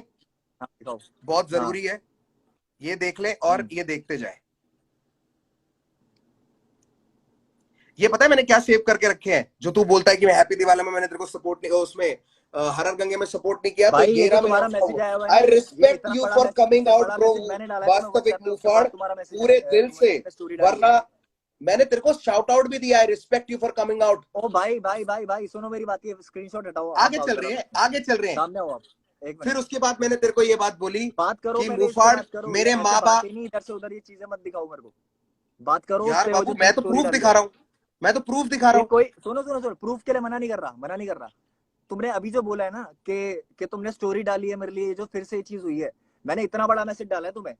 हाँ दिखाओ। बहुत हाँ। जरूरी है, ये देख ले और ये देखते जाए। ये पता है मैंने क्या सेव करके रखे हैं, जो तू बोलता है कि मैं हैप्पी दिवाली में मैंने तेरे को सपोर्ट नहीं, उसमें हर हर गंगे में सपोर्ट नहीं किया, तो भाई ये ये जो रहा मेरा तुम्हारा उसका मैसेज वो, आया हुआ है ना, आई ये रिस्पेक्ट इतना यू बड़ा फॉर मैसेज, कमिंग सबसे आउट बड़ा ब्रो, मैसेज मैंने डाला है, तो मैं वास्तविक व्हाट्सएप पे उसके मुफाड़, बाद तुम्हारा मैसेज पूरे दिल से, स्टोरी डाली वरना है। मैंने तेरे को शाउट आउट भी दिया है, respect you for coming out. ओ भाई भाई भाई भाई सुनो मेरी बात, ये स्क्रीनशॉट हटाओ, आगे चल रहे हैं, आगे चल रहे हैं। सामने आओ आप, एक फिर मिनट उसके बाद मैंने तेरे को ये बात बोली बात करो, कि पहले इस पे मुफाड़ बात करो, मेरे ऐसे माँ बात बाप। ही नहीं, इधर से उधर ये चीजें मत दिखाओ मेरे को, बात करो उस यार पे, वो बाबू जो मैं तो स्टोरी प्रूफ डाली दिखा है। रहा हूँ, मैं तो प्रूफ दिखा रहा हूँ। कोई सुनो सुनो सुनो, प्रूफ के लिए मना नहीं कर रहा, मना नहीं कर रहा। तुमने अभी जो बोला है ना कि तुमने स्टोरी डाली है मेरे लिए, जो फिर से ये चीज हुई है, मैंने इतना बड़ा मैसेज डाला है तुम्हें,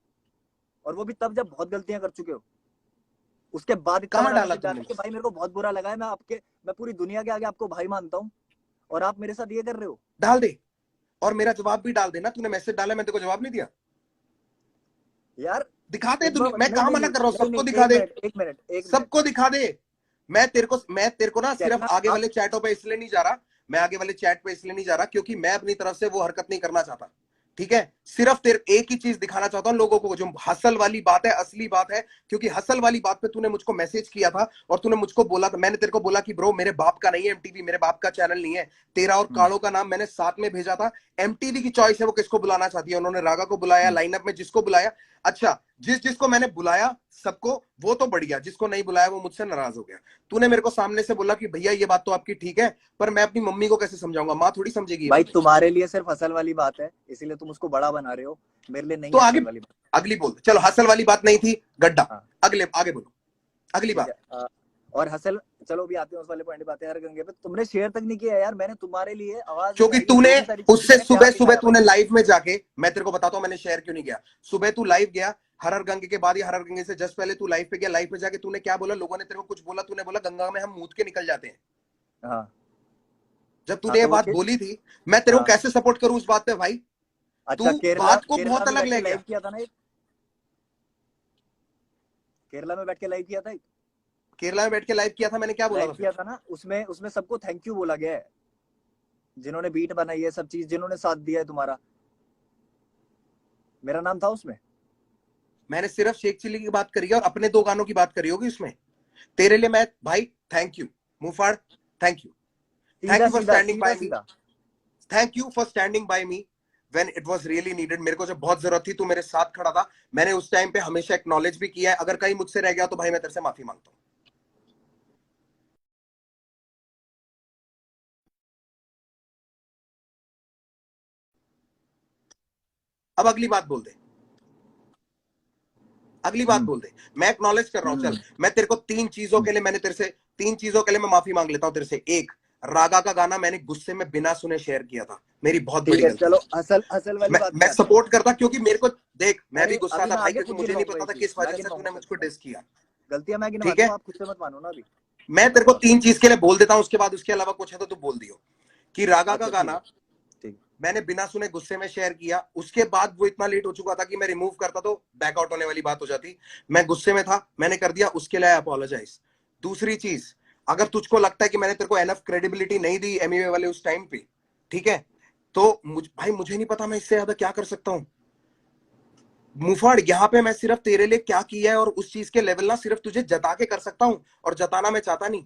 और वो भी तब जब बहुत गलतियां कर चुके हो। उसके बाद इतना कहाँ बड़ा डाला मैसेज डाला तुमने? कि भाई मेरे को बहुत बुरा लगा है, मैं पूरी दुनिया के आगे आपको भाई मानता हूँ, और आप मेरे साथ ये कर रहे हो। डाल दे, और मेरा जवाब भी डाल देना। तूने मैसेज डाला, मैं तेरे को जवाब नहीं दिया यार दिखाते एक दुनिया, बार, मैं नहीं कहाँ नहीं मना कर रहा हूँ, नहीं सबको नहीं, दिखा दे, एक मिनट सबको दिखा दे। मैं तेरे को ना सिर्फ कहना आगे आप, वाले चैटों पे इसलिए नहीं जा रहा, मैं आगे वाले चैट पे इसलिए नहीं जा रहा क्योंकि मैं अपनी तरफ से वो हरकत नहीं करना चाहता, ठीक है। सिर्फ तेरे एक ही चीज दिखाना चाहता हूं लोगों को, जो हसल वाली बात है, असली बात है। क्योंकि हसल वाली बात पे तूने मुझको मैसेज किया था और तूने मुझको बोला था, मैंने तेरे को बोला कि ब्रो मेरे बाप का नहीं है एमटीवी, मेरे बाप का चैनल नहीं है। तेरा और काड़ो का नाम मैंने साथ में भेजा था। एमटीवी की चॉइस है वो किसको बुलाना चाहती है, उन्होंने रागा को बुलाया, लाइनअप में जिसको बुलाया। अच्छा, जिसको मैंने बुलाया सबको, वो तो बढ़िया, जिसको नहीं बुलाया वो मुझसे नाराज हो गया। तूने मेरे को सामने से बोला कि भैया ये बात तो आपकी ठीक है, पर मैं अपनी मम्मी को कैसे समझाऊंगा, माँ थोड़ी समझेगी भाई तुम्हारे लिए सिर्फ हसल वाली बात है, इसीलिए तुम उसको बड़ा बना रहे हो, मेरे लिए नहीं तो है आगे हसल वाली बात। अगली बोल, चलो हसल वाली बात नहीं थी, गड्ढा। हाँ, अगले आगे बोलो, अगली बात। और हसल, चलो भी आते हैं उस वाले पॉइंट पे, आते हैं हर गंगे पे। तुमने शेयर तक नहीं किया यार, मैंने तुम्हारे लिए आवाज क्योंकि उठाई है, तूने जो भी सारी चीजें उससे मैंने सुबह प्यार सुबह दिखाया तूने भाई। लाइव में जाके, मैं तेरे को बताता हूं मैंने शेयर क्यों नहीं किया। सुबह तू लाइव गया, हर गंगे के बाद या हर गंगे से जस्ट पहले तू लाइव पे गया। लाइव पे जाके तूने क्या बोला, लोगों ने तेरे को कुछ बोला, तूने बोला गंगा में हम मूत के निकल जाते हैं। हाँ जब तूने हाँ, ये तो वो बात चीज, बोली थी, मैं तेरे को हाँ कैसे सपोर्ट करूं उस बात पे भाई। अच्छा, तू केरला बात को केरला बहुत में अलग बैठ के ले लाइव गया। किया था ना, केरला में बैठ के लाइव किया था, केरला में बैठ के लाइव किया था, मैंने क्या बोला लाइव था किया फिर? था ना, उसमें उसमें सबको थैंक यू बोला गया है, जिन्होंने बीट बनाई है, सब चीज जिन्होंने साथ दिया है तुम्हारा, मेरा नाम था उसमें। मैंने सिर्फ शेख चिल्ली की बात करी है और अपने 2 गानों की बात करी होगी उसमें। तेरे लिए मैं भाई थैंक यू मुफाड़, थैंक यू, थैंक सीधा यू फॉर सीधा स्टैंडिंग सीधा बाय मी, सीधा। Thank you for standing by me when it was really needed. मेरे को जब बहुत जरूरत थी तू मेरे साथ खड़ा था। मैंने उस टाइम पे हमेशा एक्नॉलेज भी किया है। अगर कहीं मुझसे रह गया तो भाई मैं तेरे से माफी मांगता हूं। अब अगली बात बोल दे, अगली बात बोल दे। मैं एक्नॉलेज कर रहा हूं, चल मैं तेरे को 3 चीजों के लिए, मैंने तेरे से 3 चीजों के लिए मैं माफी मांग लेता हूं तेरे से। एक, रागा का गाना मैंने गुस्से में बिना सुने शेयर किया था, मेरी बहुत ठीक बड़ी है, गलती चलो थी। हसल हसल वाली बात पे मैं आते हैं। सपोर्ट करता क्योंकि मेरे को देख, मैं भी अरे गुस्सा अभी था मैं भाई, आगे क्योंकि खुद मुझे नहीं गिनवाऊंगा ये पता था चीज, किस मैं वजह से गिनवाऊंगा तूने मुझको सबके बाद, डिस किया। गलतियां मैं ठीक गिनवाता है, हूँ, आप खुद से मत मानो ना अभी। मैं तेरे को 3 चीज के लिए बोल देता हूं, उसके बाद उसके अलावा कुछ है तो तू बोल दियो। कि रागा का अच्छा ठीक है, गाना ठीक। मैंने बिना सुने गुस्से में शेयर किया। उसके बाद वो इतना लेट हो चुका था कि मैं रिमूव करता तो बैकआउट होने वाली बात हो जाती। मैं गुस्से में था, मैंने कर दिया, उसके लिए अपोलोजाइज। दूसरी चीज, अगर तुझको लगता है कि मैंने तेरे को एनफ क्रेडिबिलिटी नहीं दी एमईए वाले उस टाइम पे, ठीक है, तो भाई मुझे नहीं पता मैं इससे ज्यादा क्या कर सकता हूं। मुफाड़, यहाँ पे मैं सिर्फ तेरे लिए क्या किया है और उस चीज के लेवल ना सिर्फ तुझे जता के कर सकता हूं, और जताना मैं चाहता नहीं।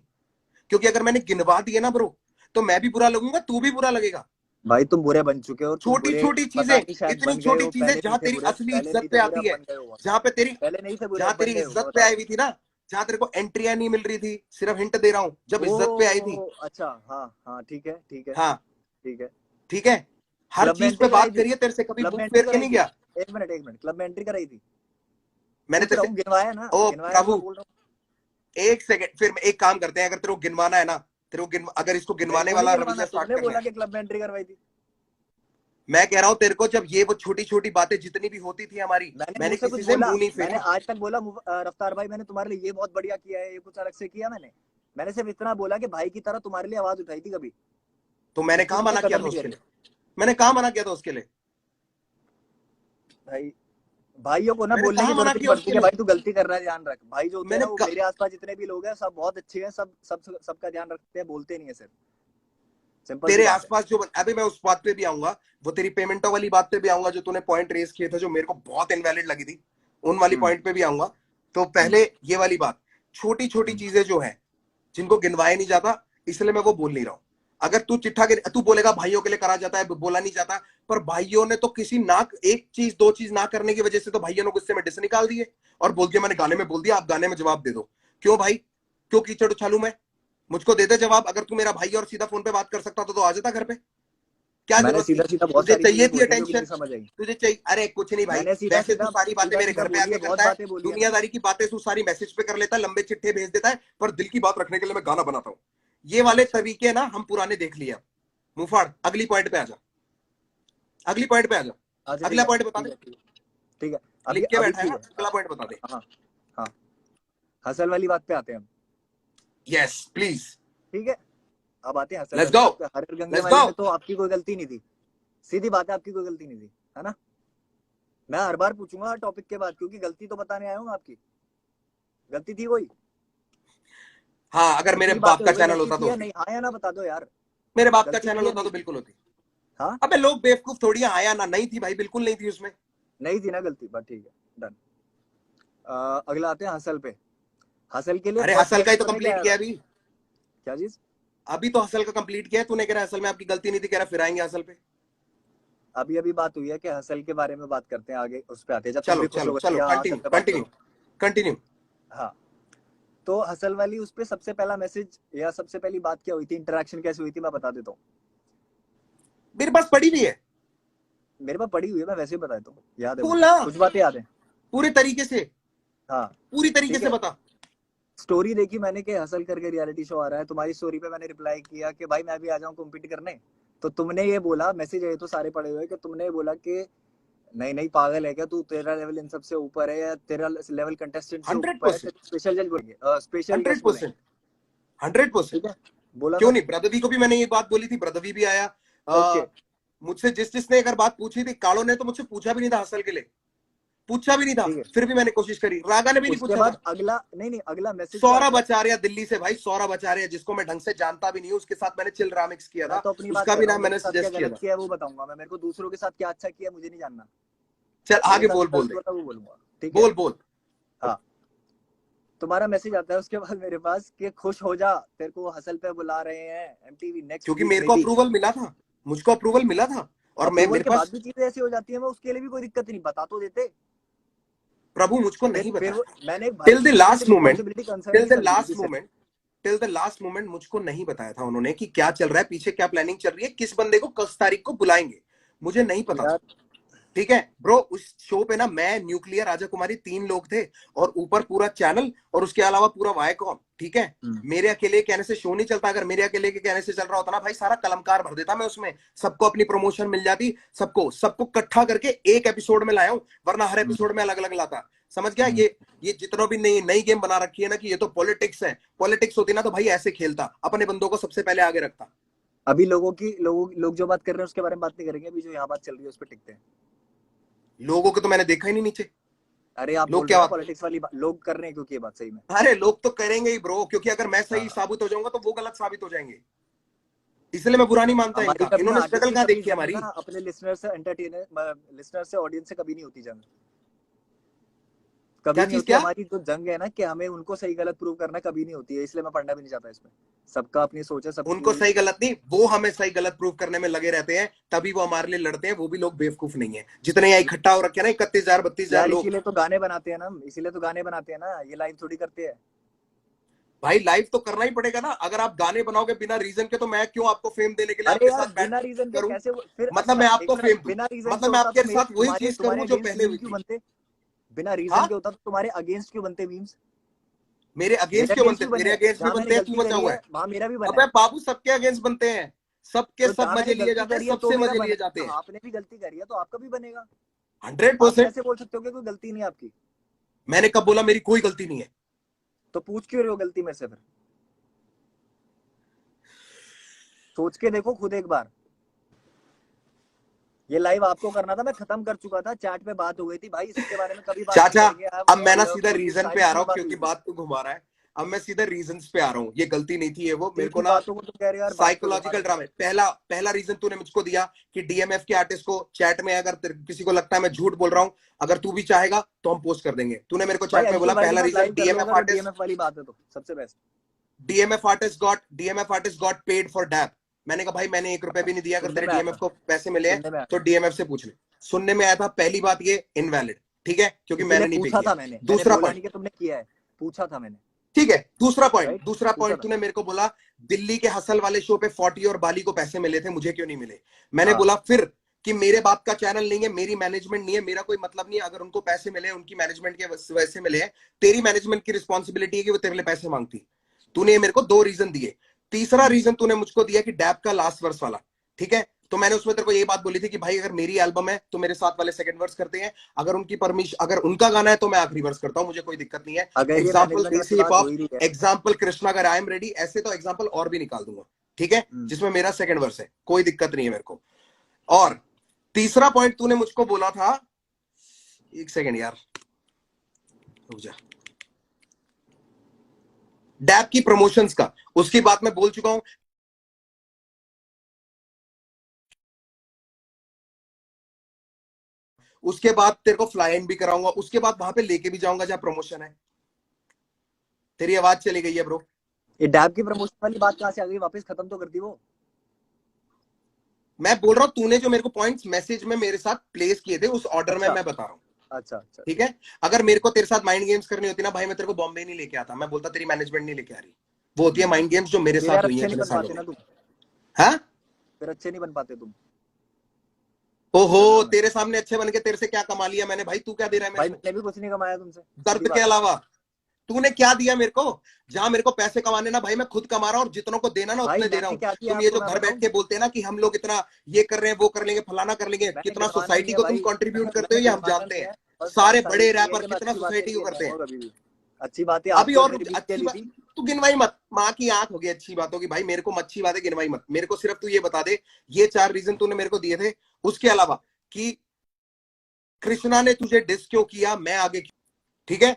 क्योंकि अगर मैंने गिनवा दिए ना ब्रो, तो मैं भी बुरा लगूंगा, तू भी बुरा लगेगा। भाई तुम बुरे बन चुके हो, तुम छोटी बुरे छोटी पता चीजें, नहीं शायद इतनी बन गए छोटी हो, चीजें पहले नहीं जहां थे तेरी बुरे, असली पहले इज्जत नहीं पे थे बुरे, आती अब है, बन गए हो, जहां पे तेरी पहले नहीं थे बुरे, जहां अब तेरी बन गए हो, मैं इज्जत पे बता रहा आई हुई थी ना, जहां तेरे को एंट्रियां नहीं मिल रही थी, सिर्फ हिंट दे रहा हूं, जब हूँ। इज्जत पे आई थी। ओ अच्छा, हाँ हाँ, ठीक है ठीक है हाँ ठीक है। ठीक है, हर क्लब में चीज पे एंट्री कराई बात थी, करिए, तेरे से कभी क्लब में बुक एंट्री फेर के कराई नहीं थी, गया एक मिनट, क्लब में एंट्री कराई थी, मैंने पूछ तेरे रहा से। हूँ, गिनवाया ना, ओ गिनवाया तो मैं प्रभु, बोल रहा हूँ। एक सेकंड, फिर एक काम करते हैं, अगर तेरे को गिनवाना है ना, तेरे को अगर इसको मेरे गिनवाने को नहीं वाला गिनवाना, रवैया स्टार्ट तुमने करना बोला है, कि क्लब में एंट्री करवाई थी। मैं कह रहा हूं तेरे को, जब ये वो छोटी छोटी बातें जितनी भी होती थी हमारी, मैंने मुंह मैंने से किसी कुछ से बोला, मुंह नहीं मैंने फेरा। आज तक बोला रफ्तार भाई मैंने तुम्हारे लिए ये बहुत बढ़िया किया है, ये कुछ अलग से किया मैंने सिर्फ इतना बोला कि भाई की तरह तुम्हारे लिए आवाज उठाई थी कभी, तो मैंने उसके कहा ऊपर मना किया कदम था नहीं उसके करे। लिए, मैंने कहा मना किया था उसके लिए, भाई भाइयों को ना मैंने बोलने की कहा मना जरूरत नहीं किया पड़ती उसके कि लिए। भाई तू गलती कर रहा है, ध्यान रख। भाई जो होते हैं मैंने ना, वो मेरे आसपास जितने भी लोग हैं सब बहुत अच्छे हैं, सबका ध्यान रखते हैं, बोलते नहीं है सिर्फ, सिंपल सी तेरे बात है। आसपास जो, अभी मैं उस बात पे भी आऊंगा, वो तेरी पेमेंटों वाली बात पे भी आऊंगा, जो तूने पॉइंट रेस किए थे जो मेरे को बहुत इनवैलिड लगी थी, उन वाली पॉइंट पे भी आऊंगा। तो पहले ये वाली बात, छोटी छोटी चीजें जो है जिनको गिनवाया नहीं जाता, इसलिए मैं वो बोल नहीं रहा हूं। अगर तू चिट्ठा तू बोलेगा भाइयों के लिए करा जाता है, बोला नहीं जाता, पर भाइयों ने तो किसी ना, एक चीज दो चीज ना करने की वजह से तो भाइयों ने गुस्से में डिस निकाल दिए और बोल दिया मैंने गाने में बोल दिया, आप गाने में जवाब दे दो। क्यों भाई, क्यों कीचड़ उछालूं मैं? मुझको दे दे जवाब। अगर तू मेरा भाई और सीधा फोन पे बात कर सकता तो आ जाता घर पे। क्या मैंने जरूरत थी? सीधा सीधा बहुत तुझे सारी चाहिए चीजें थी बोली है जो कि अटेंशन, नहीं समझ आई। तुझे चाहिए, अरे कुछ नहीं भाई, मैंने सीधा वैसे तू सीधा सारी बातें सीधा मेरे सीधा घर पे बोली है, आके बहुत करता है, बातें बोली है मैंने। दुनियादारी की बातें तू सारी मैसेज पे कर लेता है, लंबे चिट्ठे भेज देता है, पर दिल की बात रखने के लिए मैं गाना बनाता हूँ। ये वाले अच्छा तरीके ना हम पुराने देख लिए। मुफाड़, अगली पॉइंट पे आ जा, अगली पॉइंट पे आ जा, अच्छा, ठीक अगला है पॉइंट बता ठीक दे, है ठीक है ठीक है। अभी लिख के अभी बैठा है ठीक ना, है। अगला पॉइंट बता दे। हाँ हाँ, हसल वाली बात पे आते हैं हम। यस प्लीज, ठीक है, अब आते हैं हसल लेट्स वाली गो, बात पे। हर गंगे लेट्स वाले गो। में तो आपकी कोई गलती नहीं थी, सीधी बात है, आपकी कोई गलती नहीं थी, है ना? मैं हर बार पूछूंगा हर टॉपिक के बाद, क्योंकि गलती तो बताने आया हूँ आपकी। गलती थी कोई? हाँ, अगर मेरे इतनी बाप बातें का हो गई, चैनल गलती होता थी तो या होती, नहीं? हाँ या ना बता दो यार, मेरे बाप का गलती चैनल थी या होता नहीं तो थी? बिल्कुल होती। हाँ, अबे लोग बेवकूफ थोड़ी हैं, आया ना, नहीं थी भाई, बिल्कुल नहीं थी उसमें। नहीं थी ना गलती, बट ठीक है, डन। अगला आते हैं हसल पे। हसल के लिए अरे फर्स्ट हसल का ही क्वेश्चन तो पता है क्या कंप्लीट आया किया था? अभी, क्या चीज? अभी तो हसल का कंप्लीट किया है। तूने कह रहा हसल में आपकी गलती नहीं थी, कह रहा फिर आएंगे हसल पे। अभी अभी बात हुई है कि हसल के बारे में बात करते हैं, आगे उस पे आते हैं, जब तुम चलो भी खुश चलो हो गए चलो, कि हाँ हसल कंटिन्यू पे बात कंटिन्यू करो। कंटिन्यू। हाँ, तो हसल वाली उस पे सबसे पहला मैसेज या सबसे पहली बात क्या हुई थी, इंटरेक्शन कैसे हुई थी, मैं बता देता हूँ। मेरे पास पड़ी भी है, मेरे पास पड़ी हुई है, मैं वैसे ही बता देता हूँ, याद है बोल मुझे, ना, कुछ बातें याद है। पूरे तरीके से, हाँ पूरी तरीके ठीक से है, बता। स्टोरी देखी मैंने कि हसल करके रियलिटी शो आ रहा है, तुम्हारी स्टोरी पे मैंने रिप्लाई किया कि भाई मैं भी आ जाऊं कॉम्पीट करने। तो तुमने ये बोला, मैसेज है तो सारे पड़े हुए, कि तुमने ये बोला कि नहीं नहीं पागल है क्या तू, तेरा लेवल इन सबसे ऊपर है, या तेरा लेवल कंटेस्टेंट से हंड्रेड ऊपर है, परसेंट स्पेशल जज बोलेंगे, स्पेशल हंड्रेड गेस्ट बोलेंगे। परसेंट 100%। ठीक है, बोला था क्यों ना? नहीं, ब्रदवी को भी मैंने ये बात बोली थी, ब्रदवी भी आया। ओके, मुझसे जिसने अगर बात पूछी थी, कालो ने तो मुझसे पूछा भी नहीं था हसल के लिए, पूछा भी नहीं था, ठीक है। फिर भी मैंने कोशिश करी। रागा ने भी नहीं उसके पूछा बाद था। अगला, नहीं नहीं, अगला मैसेज क्या सौरभ आता है? आचार्य दिल्ली से, भाई सौरभ आचार्य, जिसको मैं ढंग से जानता भी नहीं हूँ, उसके साथ मैंने चिल रामिक्स किया मैं था, तो अपनी बात उसका कर भी रहा हूँ, नाम मेरे मैंने साथ क्या सजेस्ट किया गलत था। किया है वो बताऊंगा मैं, मेरे को दूसरों के साथ क्या अच्छा किया मुझे नहीं जानना, चल मेरे आगे साथ बोल, जो बोल गलत दे, हुआ था वो बोलूंगा। ठीक है, बोल बोल। हाँ, तुम्हारा मैसेज आता है उसके बाद मेरे पास कि खुश हो जा, तेरे को हसल पे बुला रहे हैं एमटीवी नेक्स्ट क्योंकि वीक मेरे में को भी। अप्रूवल मिला था, मुझको अप्रूवल मिला था, और मैं, अप्रूवल मेरे के बाद पास, भी चीजें ऐसी हो जाती है, मैं उसके लिए भी कोई दिक्कत नहीं, बता तो देते। प्रभु मुझको फिर नहीं फिर बताया था, मैंने भाई टिल द किसी से last moment, responsibility concern till नहीं द कर ली थी लास्ट किसी से। Moment, till the last moment मुझको नहीं बताया था उन्होंने कि क्या चल रहा है पीछे, क्या प्लानिंग चल रही है, किस बंदे को किस तारीख को बुलाएंगे, मुझे नहीं पता था। यार ठीक है ब्रो, उस शो पे ना मैं, न्यूक्लियर, राजा कुमारी, 3 लोग थे, और ऊपर पूरा चैनल, और उसके अलावा पूरा वायकॉम। ठीक है, मेरे अकेले कहने से शो नहीं चलता, अगर मेरे अकेले के कहने से चल रहा होता ना भाई, सारा कलमकार भर देता मैं उसमें, सबको अपनी प्रमोशन मिल जाती, सबको सबको इकट्ठा करके एक एपिसोड में लाया हूं, वरना हर एपिसोड में अलग अलग लाता। समझ गया? ये जितना भी नई नई गेम बना रखी है ना कि ये तो पॉलिटिक्स है, पॉलिटिक्स होती ना तो भाई ऐसे खेलता, अपने बंदों को सबसे पहले आगे रखता। अभी लोग जो बात कर रहे हैं उसके बारे में बात नहीं करेंगे, अभी जो यहाँ बात चल रही है उस पर टिकते हैं। लोगों को तो मैंने देखा ही नहीं नीचे, अरे आप लोग बोल रहे क्या हो ना बात, पॉलिटिक्स वाली बात, लोग कर रहे हैं क्योंकि ये बात सही में। अरे लोग तो करेंगे ही ब्रो, क्योंकि अगर मैं सही हाँ, साबित हो जाऊंगा तो वो गलत साबित हो जाएंगे, इसलिए मैं बुरा नहीं मानता हमारी इनका। कभी ना इन्होंने स्ट्रगल आर्टिस्ट कहाँ कभी देखी जंग हमारी। ना अपने लिसनर से एंटरटेनर, लिसनर से ऑडियंस से कभी नहीं होती जंग, कभी क्या नहीं चीज, होती। क्या? हमारी जो जंग है ना कि हमें उनको सही गलत प्रूव करना, कभी नहीं होती है, इसलिए मैं पढ़ना भी नहीं चाहता इसमें। सबका अपनी सोच है उनको सबकी। सही गलत नहीं, वो हमें सही गलत प्रूव करने में लगे रहते हैं, तभी वो हमारे लिए लड़ते हैं। वो भी लोग बेवकूफ नहीं है, जितने यहाँ इकट्ठा हो रखे हैं ना, 31,000 32,000 यार लोग। इसीलिए तो गाने बनाते हैं ना हम, इसीलिए तो गाने बनाते हैं ना, ये लाइव थोड़ी करते हैं। भाई लाइव तो करना ही पड़ेगा ना, अगर आप गाने बनाओगे बिना रीजन के, तो मैं क्यों आपको फेम देने के लिए अरे आपके यार साथ बैठ बिना रीजन के करूं? कैसे फिर? मतलब अच्छा मैं आपको एक फेम मिनट, दूं, बिना रीजन के मतलब मैं होता आपके तो साथ वही तुम्हारे चीज तुम्हारे करूं जो अगेंस्ट पहले मीम हुई क्यों थी। बनते? बिना रीजन हाँ, के होता तो तुम्हारे अगेंस्ट क्यों बनते मीम्स? मेरे मेरे अगेंस्ट क्यों अगेंस्ट बनते? भी मेरे बने हैं, अगेंस्ट भी जहां मैंने बनते हैं, तू गलती बचा करी हुआ है है। वहां मेरा भी बना अबे है। बाबू, सबके अगेंस्ट बनते हैं, सबके तो सब जहां मजे मैंने लिए गलती जाते हैं, करी है तो सबसे मेरा मजे लिए बनेगा जाते ना, हैं। आपने भी गलती करी है तो आपका भी बनेगा। आप 100%। कैसे बोल सकते हो कि कोई गलती नहीं है आपकी? मैंने कब बोला मेरी कोई गलती नहीं है? तो पूछ क्यों रहे हो गलती मेरे से फिर? सोच के देखो खुद एक बार। ये लाइव आपको करना था, मैं खत्म कर चुका था, चैट पे बात हो गई थी भाई, इसके बारे में कभी बात नहीं चाचा, करेंगे। अब मैं ना लव सीधा फॉर यू रीजन पे सारी आ रहा चीज हूँ, बात हुई क्योंकि थी। बात तू घुमा रहा है। अब मैं सीधा रीजंस पे आ रहा हूँ, ये गलती नहीं थी, ये वो मेरे दिल को की ना बातों को तो कह रहे हो यार, बात तो घुमा साइकोलॉजिकल रहे हो। ड्रामे, पहला पहला रीजन तूने मुझको दिया कि डीएमएफ के आर्टिस्ट को चैट में, अगर किसी को लगता है मैं झूठ बोल रहा हूँ, अगर तू भी चाहेगा तो हम पोस्ट कर देंगे। तूने मेरे को भाई चैट में बोला अंशुल भाई के पहला साथ रीजन, लाइव कर लो अगर डीएमएफ वाली बात है तो सबसे best. DMF artist got paid for dap. मैंने कहा भाई मैंने 1 रुपया भी नहीं दिया, अगर सुनने तेरे में आया डीएमएफ था, को पैसे मिले हैं सुनने में आया तो था, डीएमएफ से पूछ ले। सुनने में आया था, पहली बात ये इनवैलिड, ठीक है, क्योंकि इसीलिए मैंने नहीं पे पूछा किया। था मैंने दूसरा बोला पॉइंट, नहीं कि तुमने किया है, पूछा था मैंने। ठीक है, दूसरा Right? दूसरा पूछा पॉइंट था। तूने मेरे को बोला दिल्ली के हसल वाले शो पे 40 और बाली को पैसे मिले थे, मुझे क्यों नहीं मिले? मैंने हाँ। बोला फिर कि मेरे बाप का चैनल नहीं है, मेरी मैनेजमेंट नहीं है, मेरा कोई मतलब नहीं है। अगर उनको पैसे मिले उनकी मैनेजमेंट के वजह से मिले हैं, तेरी मैनेजमेंट की रिस्पॉन्सिबिलिटी है कि वो तेरे लिए पैसे मांगती। तूने मेरे को 2 रीजन दिए। तीसरा रीजन तूने मुझको दिया कि डैप का लास्ट वर्स वाला, ठीक है, तो मैंने उसमें तेरे को ये बात बोली थी कि भाई अगर मेरी एल्बम है तो मेरे साथ वाले सेकंड वर्स करते हैं, अगर उनकी परमिशन, अगर उनका गाना है तो मैं आखिरी वर्स करता हूं, मुझे कोई दिक्कत नहीं है। अगर ये एग्जाम्पल मैनेजमेंट देसी वाली हिप बात हो हॉप, ही रही है, एग्जाम्पल कृष्णा का आई एम रेडी, ऐसे तो एग्जाम्पल और भी निकाल दूंगा, ठीक है, जिसमें मेरा सेकंड वर्स है, कोई दिक्कत नहीं है मेरे को। और तीसरा पॉइंट तूने मुझको बोला था, एक सेकंड यार रुक जा, डैप की प्रमोशंस का, उसकी बात मैं बोल चुका हूं। उसके बाद तेरे को फ्लाई इन भी कराऊंगा, उसके बाद वहां पे लेके भी जाऊंगा जहां प्रमोशन है। तेरी आवाज चली गई है ब्रो। ये डैब की प्रमोशन वाली बात कहां से आ गई? वापस खत्म तो कर दी वो। मैं बोल रहा हूं तूने जो मेरे को पॉइंट्स मैसेज में मेरे साथ प्लेस किए थे उस ऑर्डर में अच्छा मैं बता रहा हूं, अच्छा अच्छा। ठीक है। अगर मेरे को तेरे साथ माइंड गेम्स करनी होती ना भाई, मैं तेरे को बॉम्बे नहीं लेके आता, मैं बोलता तेरी मैनेजमेंट नहीं लेके आ रही। वो होती है माइंड गेम्स जो मेरे फिर साथ यार हुई है अच्छे नहीं इतने बन सालों पाते में। ना तुम, हाँ, फिर अच्छे नहीं बन पाते तुम ओहो, इंटरव्यू में। तेरे सामने अच्छे बन के तेरे से क्या कमा लिया मैंने भाई? तू क्या दे रहा है मेरे भाई को मैंने भी कुछ नहीं कमाया तुमसे, सीधी दर्द के बात है। अलावा? तूने क्या दिया मेरे को? जहां मेरे को पैसे कमाने ना भाई, मैं खुद कमा रहा हूँ, और जितनों को देना ना भाई उतने दे रहा मैंने हूँ। क्या किया तुम ये आपको जो मैं घर बैठ बताऊं? के बोलते हैं ना कि हम लोग इतना ये कर रहे हैं, वो कर लेंगे, फलाना कर लेंगे, मैंने कितना गिनवाना नहीं सोसाइटी है को तुम भाई कंट्रीब्यूट करते हो मैंने ये हम गिनवाना जानते नहीं हैं। है। बस बात सारे सारी बड़े इतनी है रैपर कि मैं कितना अच्छी बातें सोसाइटी नहीं को गिनता करते हैं। हूँ कभी भी। अच्छी बातें अभी आपको और हमने रिपीट किया अच्छी दी बात, थी। तू गिनवाई मत, माँ की आंख होगी अच्छी बातों की भाई, मेरे को अच्छी बातें गिनवाई मत, मेरे को सिर्फ तू ये बता दे, ये 4 रीजन तूने मेरे को दिए थे, उसके अलावा कि कृष्णा ने तुझे डिस क्यों किया, मैं आगे क्यों, ठीक है।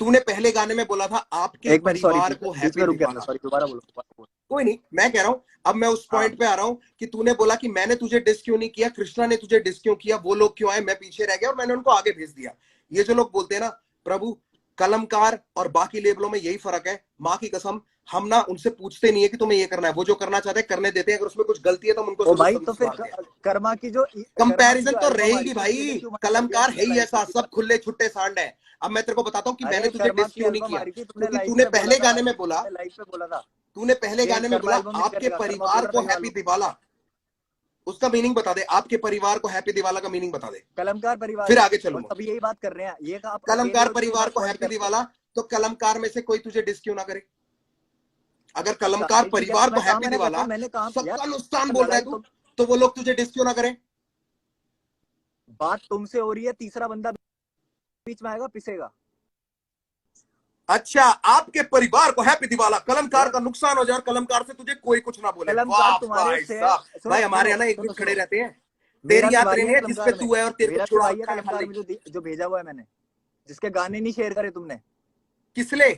तूने पहले गाने में बोला था आपके एक मिनट, सॉरी परिवार को बीच में हैप्पी रुक गया था, दिवाला। सॉरी, दोबारा बोलो दोबारा बोलो। कोई नहीं, मैं कह रहा हूं, अब मैं उस हाँ पॉइंट पे आ रहा हूं कि तूने बोला कि मैंने तुझे डिस क्यों नहीं किया, कृष्णा ने तुझे डिस क्यों किया, वो लोग क्यों आए, मैं पीछे रह गया और मैंने उनको आगे भेज दिया। ये जो लोग बोलते हैं ना प्रभु, कलमकार और बाकी लेबलों में यही फर्क है, माँ की कसम, हम ना उनसे पूछते नहीं है कि तुम्हें ये करना है, वो जो करना चाहते हैं करने देते हैं, अगर उसमें कुछ गलती है तो हम उनको ओ भाई, तो फिर सुधारते हैं। कर्मा की कंपैरिजन जो तो एल्बम आई रहेगी थी उसके लिए भाई, क्यों मना कर दिया कलमकार तुमने है ही लाइव पे? ऐसा, सब खुले छुट्टे सांड है। अब मैं तेरे को बताता हूँ कि मैंने अरे तुझे कर्मा डिस की क्यों नहीं एल्बम आ किया, रही थी, तुमने क्योंकि लाइव तूने पे बोला पहले था गाने भाई, में बोला, तुमने लाइव पे बोला था तूने पहले कि गाने में कर्मा बोला एल्बम नहीं आपके करेगा, कर्मा बोल परिवार रहा को था गा हैप्पी लो। दिवाला, उसका मीनिंग बता दे, आपके परिवार को हैप्पी दिवाला का मीनिंग बता दे, कलमकार परिवार फिर को, आगे और चलूंगा। सब यही बात कर रहे हैं, ये का आप अकेले कलमकार हो जो परिवार हर को पॉइंट हैप्पी करते हो। दिवाला, तो कलमकार में से कोई तुझे डिस क्यों ना करे? अगर कलमकार भाई ठीक है, परिवार तो को मैं कहा, हैप्पी मैंने करता दिवाला, हूँ, मैंने कहा यार, सबका नुकसान बोल रहा है लड़ाई तू, तो तो वो लोग तुझे डिस क्यों ना करें? बात तुमसे हो रही है, तीसरा बंदा बीच में आएगा, पिसेगा। अच्छा, आपके परिवार को हैप्पी दिवाला, कलमकार यार का नुकसान हो जाए और कलमकार से तुझे कोई कुछ ना बोले, कलमकार वाह तुम्हारे भाई उससे है। साहब। सुनो भाई हमारे सुनो यहाँ ना एक सुनो जुट खड़े सुनो, रहते हैं, मेरा तेरी भी याद भाई नहीं है है जिसपे कलमकार में, तू है और तेरे को मेरा भी छुड़ा भाई है रखा है कलमकार खाली। में, जो भेजा हुआ है मैंने, जिसके गाने नहीं शेयर करे तुमने। किसले?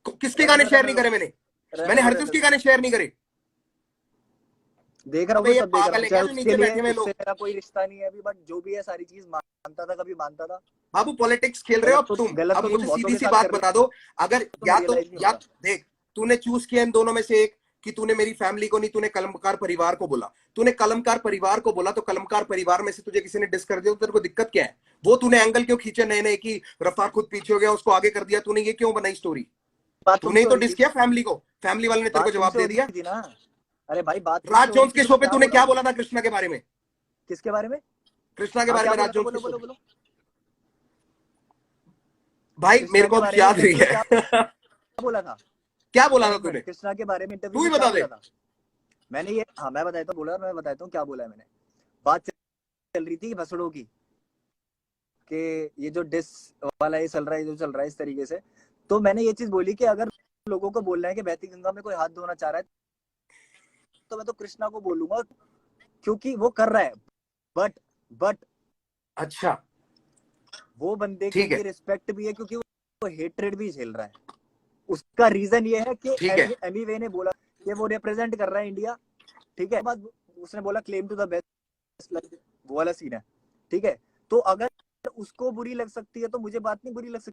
किसके गाने रहने दो शेयर रहने नहीं दो करे मैंने? रहने मैंने दो हरगिज रहने के दो। गाने शेयर नहीं करे। देख रहा हूँ, अबे मैं ये सब देख रहा पागल हूँ, है चाहे क्या जो उसके नीचे लिए, बैठे हुए उससे लोग? मेरा कोई रिश्ता नहीं है अभी, बट जो भी है सारी चीज मानता था, कभी मानता था। बाबू पॉलिटिक्स खेल रहे हो अब तुम। गलत अब तो तुम मुझे बहुतों सीधी के सी साथ बात कर रहे बता दो, अगर हो, तुम्हें रियलाइज नहीं या होता। देख, तूने चूज किया इन दोनों में से एक, कि तूने मेरी फैमिली को नहीं, तूने कलमकार परिवार को बोला। तूने कलमकार परिवार को बोला तो कलमकार परिवार में से तुझे किसी ने डिस कर दिया तो तेरे को दिक्कत क्या है? वो तूने एंगल क्यों खींचे नए नए कि रफ्तार खुद पीछे हो गया उसको आगे कर दिया, तूने ये क्यों बनाई स्टोरी? बात तूने ही तुमसे हो तो रही डिस थी, किया फैमिली को, फैमिली वाले ने तेरे को बात जवाब तुमसे हो दे रही दिया। थी ना। अरे भाई बात राज तुमसे हो रही जोन्स थी के तो शो मैं पे क्या तूने बोल रहा क्या हूँ। बोला था कृष्णा के बारे में? किसके बारे में? कृष्णा के हाँ बारे क्या में, बोला राज था, जोन्स के बोलो शो बोलो पे। बोलो। भाई कृष्णा मेरे के को अब बारे में याद नहीं इंटरव्यू में क्या है। बोला था? क्या बोला था एक मिनट, तूने? कृष्णा के बारे में इंटरव्यू तू ही में क्या बता दे। बोला था मैंने? ये हाँ मैं बताता हूँ, बोला मैं बताता हूँ क्या बोला है मैंने। बात चल रही थी भसड़ों की, कि ये जो डिस वाला ये चल रहा है, जो चल रहा है इस तरीके से, तो मैंने ये चीज बोली कि अगर लोगों को बोलना है कि बहती गंगा में कोई हाथ धोना चाह रहा है, तो मैं तो कृष्णा को बोलूंगा, क्योंकि वो कर रहा है। बट अच्छा वो बंदे के ठीक लिए है, रिस्पेक्ट भी है, क्योंकि वो हेट्रेड भी झेल रहा है। उसका रीजन ये है कि ठीक है, एमी वे ने बोला कि वो रिप्रेजेंट कर रहा है इंडिया, ठीक है। बाद उसने बोला क्लेम टू द बेस्ट, वो वाला सीन है, ठीक है। तो अगर उसको बुरी लग सकती है तो मुझे बात नहीं बुरी लग सकती।